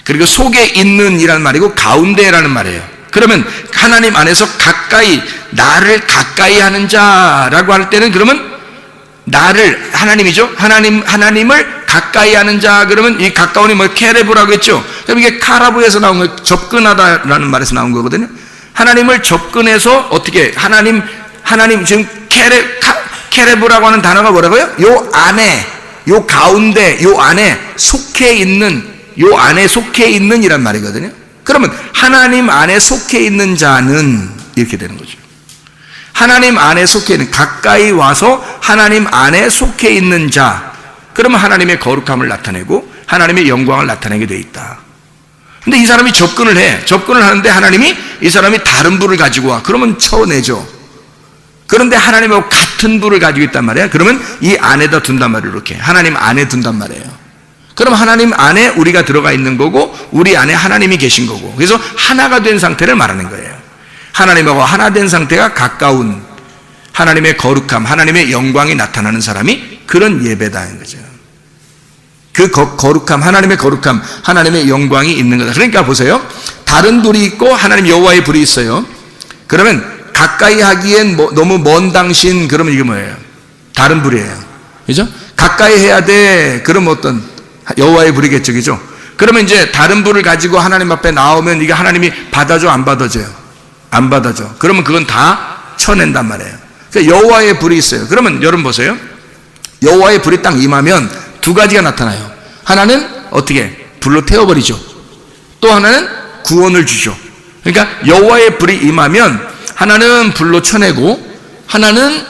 그리고 속에 있는 이라는 말이고 가운데라는 말이에요. 그러면 하나님 안에서 가까이, 나를 가까이 하는 자라고 할 때는 그러면 나를, 하나님이죠. 하나님을 가까이 하는 자, 그러면 이 가까운이 뭐 케레브라고 했죠. 그럼 이게 카라브에서 나온 거, 접근하다라는 말에서 나온 거거든요. 하나님을 접근해서 어떻게, 하나님 지금 케레브라고 하는 단어가 뭐라고요? 요 안에, 요 가운데, 요 안에 속해 있는, 요 안에 속해 있는 이란 말이거든요. 그러면 하나님 안에 속해 있는 자는 이렇게 되는 거죠. 하나님 안에 속해 있는, 가까이 와서 하나님 안에 속해 있는 자, 그러면 하나님의 거룩함을 나타내고 하나님의 영광을 나타내게 돼 있다. 근데 이 사람이 접근을 하는데 하나님이 이 사람이 다른 불을 가지고 와. 그러면 쳐내죠. 그런데 하나님하고 같은 불을 가지고 있단 말이에요. 그러면 이 안에다 둔단 말이에요. 이렇게 하나님 안에 둔단 말이에요. 그럼 하나님 안에 우리가 들어가 있는 거고 우리 안에 하나님이 계신 거고, 그래서 하나가 된 상태를 말하는 거예요. 하나님하고 하나 된 상태가 가까운, 하나님의 거룩함, 하나님의 영광이 나타나는 사람이 그런 예배다는 거죠. 그 거룩함, 하나님의 거룩함, 하나님의 영광이 있는 거다. 그러니까 보세요. 다른 불이 있고 하나님 여호와의 불이 있어요. 그러면 가까이 하기엔 너무 먼 당신, 그러면 이게 뭐예요? 다른 불이에요. 그죠? 가까이 해야 돼. 그럼 어떤 여호와의 불이겠죠. 그죠? 그러면 이제 다른 불을 가지고 하나님 앞에 나오면 이게 하나님이 받아줘, 안 받아줘요? 안 받아줘. 그러면 그건 다 쳐낸단 말이에요. 그러니까 여호와의 불이 있어요. 그러면 여러분 보세요. 여호와의 불이 딱 임하면 두 가지가 나타나요. 하나는 어떻게? 불로 태워버리죠. 또 하나는 구원을 주죠. 그러니까 여호와의 불이 임하면 하나는 불로 쳐내고 하나는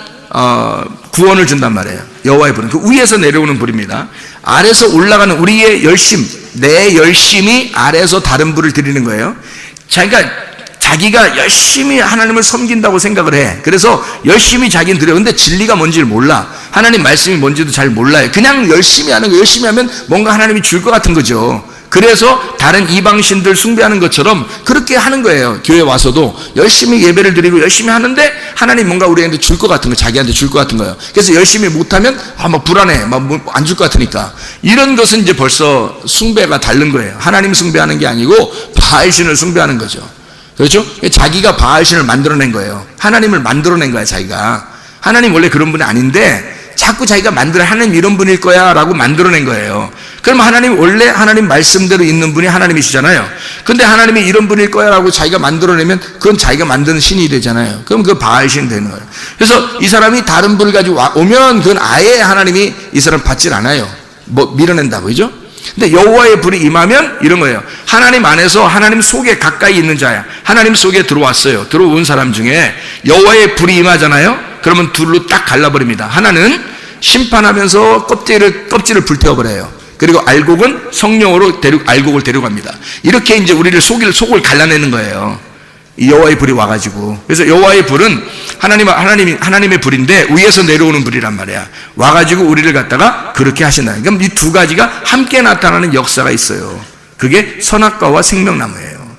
구원을 준단 말이에요. 여호와의 불은 그 위에서 내려오는 불입니다. 아래서 올라가는 우리의 열심, 내 열심이 아래에서 다른 불을 드리는 거예요. 자기가 열심히 하나님을 섬긴다고 생각을 해. 그래서 열심히 자기는 드려. 근데 진리가 뭔지를 몰라. 하나님 말씀이 뭔지도 잘 몰라요. 그냥 열심히 하는 거, 열심히 하면 뭔가 하나님이 줄 것 같은 거죠. 그래서 다른 이방신들 숭배하는 것처럼 그렇게 하는 거예요. 교회 와서도 열심히 예배를 드리고 열심히 하는데 하나님 뭔가 우리한테 줄 것 같은 거, 자기한테 줄 것 같은 거예요. 그래서 열심히 못하면 막 불안해, 막 안 줄 것 같으니까. 이런 것은 이제 벌써 숭배가 다른 거예요. 하나님 숭배하는 게 아니고 바알신을 숭배하는 거죠. 그렇죠? 자기가 바알신을 만들어낸 거예요. 하나님을 만들어낸 거야, 자기가. 하나님 원래 그런 분이 아닌데 자꾸 자기가 하나님 이런 분일 거야 라고 만들어낸 거예요. 그럼 하나님 원래 하나님 말씀대로 있는 분이 하나님이시잖아요. 근데 하나님이 이런 분일 거야 라고 자기가 만들어내면 그건 자기가 만드는 신이 되잖아요. 그럼 그 바알신 되는 거예요. 그래서 이 사람이 다른 불을 가지고 오면 그건 아예 하나님이 이 사람 받질 않아요. 밀어낸다고, 그죠? 근데 여호와의 불이 임하면 이런 거예요. 하나님 안에서 하나님 속에 가까이 있는 자야. 하나님 속에 들어왔어요. 들어온 사람 중에 여호와의 불이 임하잖아요. 그러면 둘로 딱 갈라버립니다. 하나는 심판하면서 껍질을 불태워버려요. 그리고 알곡은 성령으로 알곡을 데려갑니다. 이렇게 이제 우리를 속을 갈라내는 거예요. 이 여호와의 불이 와가지고. 그래서 여호와의 불은 하나님의 불인데 위에서 내려오는 불이란 말이야. 와가지고 우리를 갖다가 그렇게 하신다. 그럼 이 두 가지가 함께 나타나는 역사가 있어요. 그게 선악과와 생명나무예요.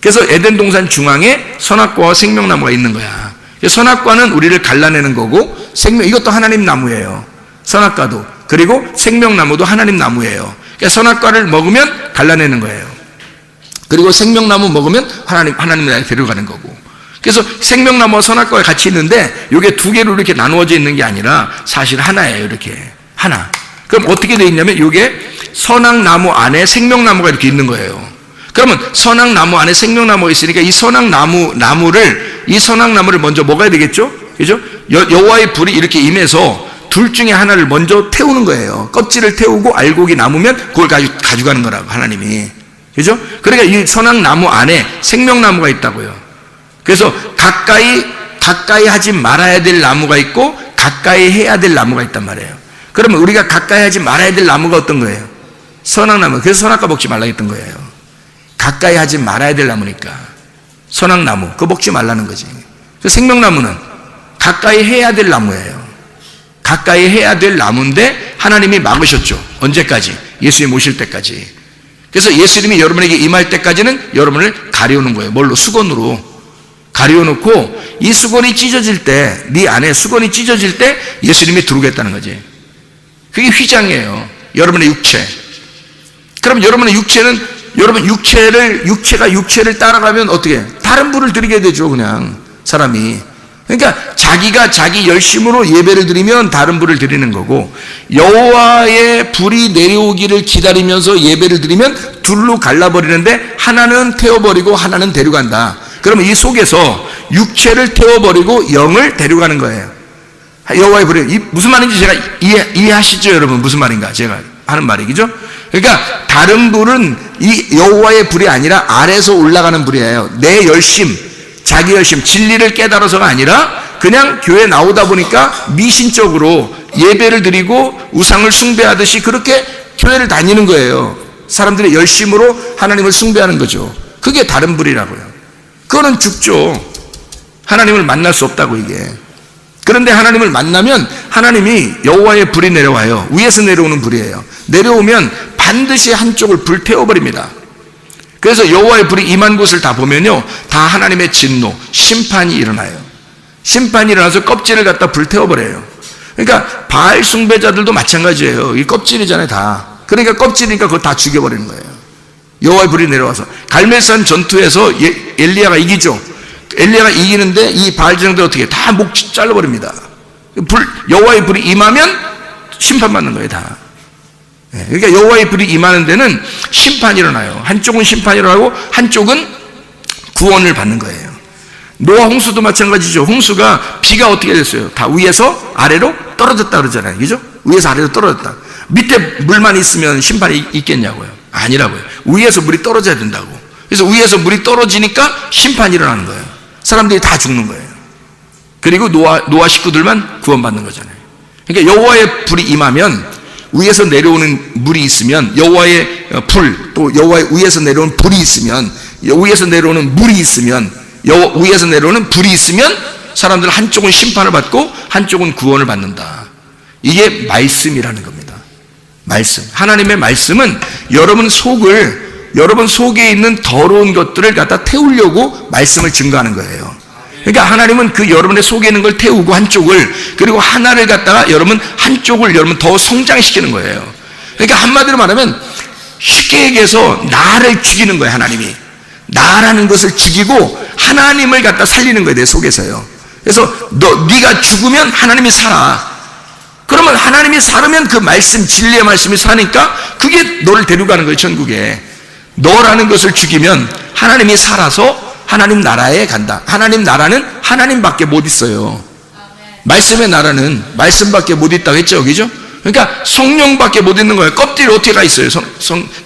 그래서 에덴 동산 중앙에 선악과와 생명나무가 있는 거야. 선악과는 우리를 갈라내는 거고 이것도 하나님 나무예요. 선악과도. 그리고 생명나무도 하나님 나무예요. 그러니까 선악과를 먹으면 갈라내는 거예요. 그리고 생명나무 먹으면 하나님을 데려가는 거고. 그래서 생명나무와 선악과가 같이 있는데 이게 두 개로 이렇게 나누어져 있는 게 아니라 사실 하나예요. 이렇게 하나. 그럼 어떻게 돼 있냐면 이게 선악나무 안에 생명나무가 이렇게 있는 거예요. 그러면 선악나무 안에 생명나무가 있으니까 이 선악나무를 먼저 먹어야 되겠죠? 그죠? 여호와의 불이 이렇게 임해서 둘 중에 하나를 먼저 태우는 거예요. 껍질을 태우고 알곡이 남으면 그걸 가져가는 거라고, 하나님이. 그죠? 그러니까 이 선악나무 안에 생명나무가 있다고요. 그래서 가까이 하지 말아야 될 나무가 있고 가까이 해야 될 나무가 있단 말이에요. 그러면 우리가 가까이 하지 말아야 될 나무가 어떤 거예요? 선악나무. 그래서 선악과 먹지 말라 했던 거예요. 가까이 하지 말아야 될 나무니까. 선악나무, 그거 먹지 말라는 거지. 생명나무는 가까이 해야 될 나무예요. 가까이 해야 될 나무인데 하나님이 막으셨죠. 언제까지? 예수님 오실 때까지. 그래서 예수님이 여러분에게 임할 때까지는 여러분을 가려놓은 거예요. 뭘로? 수건으로 가려놓고, 이 수건이 찢어질 때, 네 안에 수건이 찢어질 때 예수님이 들어오겠다는 거지. 그게 휘장이에요. 여러분의 육체. 그럼 여러분의 육체는, 여러분 육체가 육체를 따라가면 어떻게? 다른 불을 드리게 되죠, 그냥 사람이. 그러니까 자기가 자기 열심으로 예배를 드리면 다른 불을 드리는 거고, 여호와의 불이 내려오기를 기다리면서 예배를 드리면 둘로 갈라버리는데 하나는 태워버리고 하나는 데려간다. 그러면 이 속에서 육체를 태워버리고 영을 데려가는 거예요. 여호와의 불이 무슨 말인지 제가 이해하시죠, 여러분? 무슨 말인가 제가 하는 말이, 그죠? 그러니까 다른 불은 이 여호와의 불이 아니라 아래에서 올라가는 불이에요. 내 열심, 자기 열심, 진리를 깨달아서가 아니라 그냥 교회 나오다 보니까 미신적으로 예배를 드리고 우상을 숭배하듯이 그렇게 교회를 다니는 거예요. 사람들의 열심으로 하나님을 숭배하는 거죠. 그게 다른 불이라고요. 그거는 죽죠. 하나님을 만날 수 없다고, 이게. 그런데 하나님을 만나면 하나님이 여호와의 불이 내려와요. 위에서 내려오는 불이에요. 내려오면 반드시 한쪽을 불태워버립니다. 그래서 여호와의 불이 임한 곳을 다 보면요, 다 하나님의 진노, 심판이 일어나요. 심판이 일어나서 껍질을 갖다 불태워버려요. 그러니까 바알 숭배자들도 마찬가지예요. 이 껍질이잖아요, 다. 그러니까 껍질이니까 그거 다 죽여버리는 거예요. 여호와의 불이 내려와서. 갈멜산 전투에서 엘리야가 이기죠. 엘리야가 이기는데 이 바알 제사장들 어떻게 해? 다 목 잘라버립니다. 여호와의 불이 임하면 심판받는 거예요, 다. 그러니까 여호와의 불이 임하는 데는 심판이 일어나요. 한쪽은 심판이 일어나고 한쪽은 구원을 받는 거예요. 노아 홍수도 마찬가지죠. 홍수가 비가 어떻게 됐어요? 다 위에서 아래로 떨어졌다 그러잖아요, 그죠? 위에서 아래로 떨어졌다. 밑에 물만 있으면 심판이 있겠냐고요? 아니라고요. 위에서 물이 떨어져야 된다고. 그래서 위에서 물이 떨어지니까 심판이 일어나는 거예요. 사람들이 다 죽는 거예요. 그리고 노아 식구들만 구원받는 거잖아요. 그러니까 여호와의 불이 임하면 위에서 내려오는 물이 있으면, 여호와의 불, 또 여호와의 위에서 내려오는 불이 있으면, 위에서 내려오는 물이 있으면, 위에서 내려오는 불이 있으면 사람들 한쪽은 심판을 받고 한쪽은 구원을 받는다. 이게 말씀이라는 겁니다. 말씀. 하나님의 말씀은 여러분 속에 있는 더러운 것들을 갖다 태우려고 말씀을 증거하는 거예요. 그러니까 하나님은 그 여러분의 속에 있는 걸 태우고 한쪽을, 그리고 하나를 갖다가 한쪽을 더 성장시키는 거예요. 그러니까 한마디로 말하면 쉽게 얘기해서 나를 죽이는 거예요, 하나님이. 나라는 것을 죽이고 하나님을 갖다 살리는 거예요, 내 속에서요. 그래서 네가 죽으면 하나님이 살아. 그러면 하나님이 살으면 그 말씀, 진리의 말씀이 사니까 그게 너를 데려가는 거예요, 천국에. 너라는 것을 죽이면 하나님이 살아서 하나님 나라에 간다. 하나님 나라는 하나님밖에 못 있어요. 말씀의 나라는 말씀밖에 못 있다고 했죠, 그죠? 그러니까 성령밖에 못 있는 거예요. 껍질이 어떻게 가 있어요,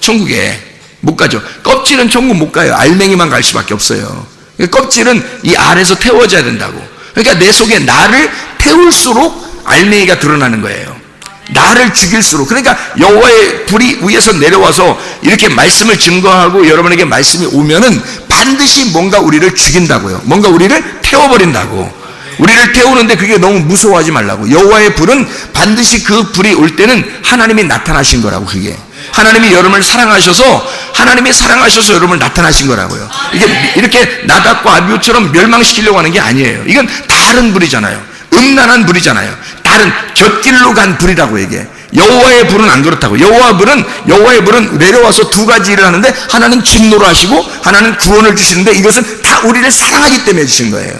천국에? 못 가죠. 껍질은 천국 못 가요. 알맹이만 갈 수밖에 없어요. 그러니까 껍질은 이 알에서 태워져야 된다고. 그러니까 내 속에 나를 태울수록 알맹이가 드러나는 거예요. 나를 죽일수록. 그러니까 여호와의 불이 위에서 내려와서 이렇게 말씀을 증거하고 여러분에게 말씀이 오면은 반드시 뭔가 우리를 죽인다고요. 뭔가 우리를 태워버린다고. 우리를 태우는데 그게 너무 무서워하지 말라고. 여호와의 불은 반드시 그 불이 올 때는 하나님이 나타나신 거라고. 그게 하나님이 여러분을 사랑하셔서 여러분을 나타나신 거라고요. 이게 이렇게 나답과 아비후처럼 멸망시키려고 하는 게 아니에요. 이건 다른 불이잖아요. 음란한 불이잖아요. 다른 곁길로 간 불이라고. 이게 여호와의 불은 안 그렇다고. 여호와의 불은 내려와서 두 가지 일을 하는데, 하나는 진노를 하시고 하나는 구원을 주시는데, 이것은 다 우리를 사랑하기 때문에 주신 거예요.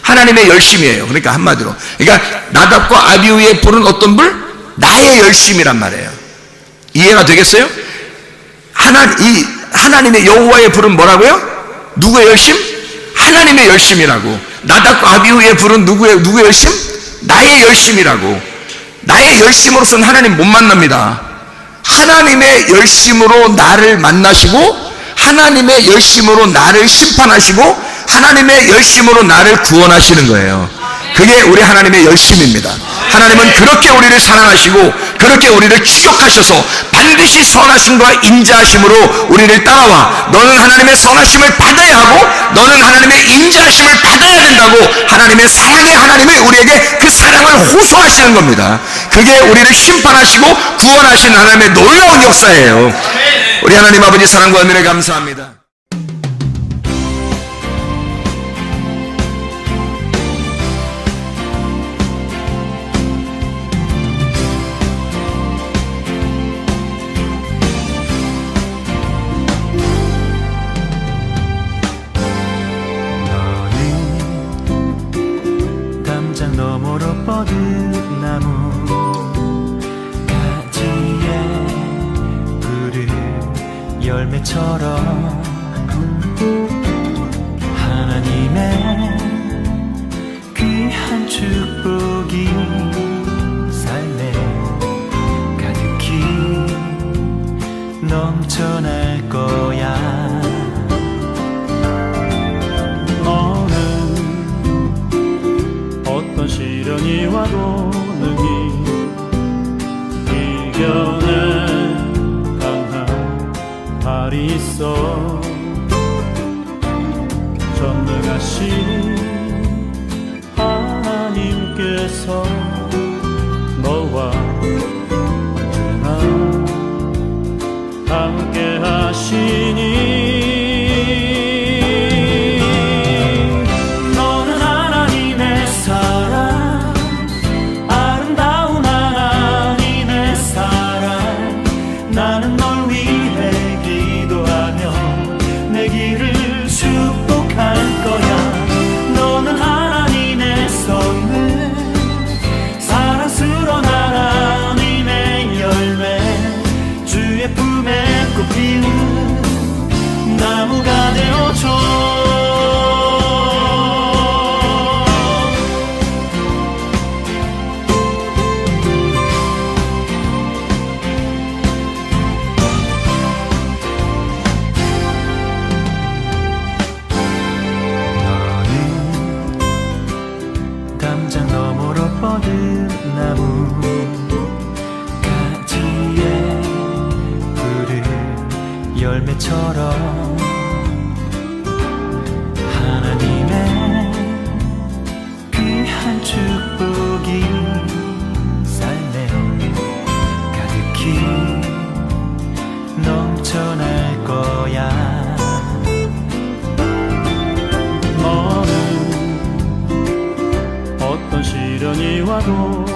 하나님의 열심이에요. 그러니까 한마디로, 그러니까 나답과 아비후의 불은 어떤 불? 나의 열심이란 말이에요. 이해가 되겠어요? 하나님의 여호와의 불은 뭐라고요? 누구의 열심? 하나님의 열심이라고. 나답과 아비후의 불은 누구의 열심? 나의 열심이라고. 나의 열심으로서는 하나님 못 만납니다. 하나님의 열심으로 나를 만나시고, 하나님의 열심으로 나를 심판하시고, 하나님의 열심으로 나를 구원하시는 거예요. 그게 우리 하나님의 열심입니다. 하나님은 그렇게 우리를 사랑하시고 그렇게 우리를 축복하셔서 반드시 선하심과 인자하심으로 우리를 따라와 너는 하나님의 선하심을 받아야 하고 너는 하나님의 인자하심을 받아야 된다고 하나님의 사랑의 하나님이 우리에게 그 사랑을 호소하시는 겁니다. 그게 우리를 심판하시고 구원하시는 하나님의 놀라운 역사예요. 우리 하나님 아버지 사랑과 은혜를 감사합니다. 너머로 뻗은 나무 가지에 푸른 열매처럼 하나님의 귀한 축복이 삶에 가득히 넘쳐날 거야. 어떤 시련이 와도 능히 이겨낼 강한 발이 있어. 전능하신 하나님께서 너와 언제나 함께 하시니 나무가 되어줘. 너는 담장 너머로 뻗은 나무 가지에 푸른 열매처럼 하나님의 귀한 축복이 삶에 가득히 넘쳐날 거야. 너는 어떤 시련이 와도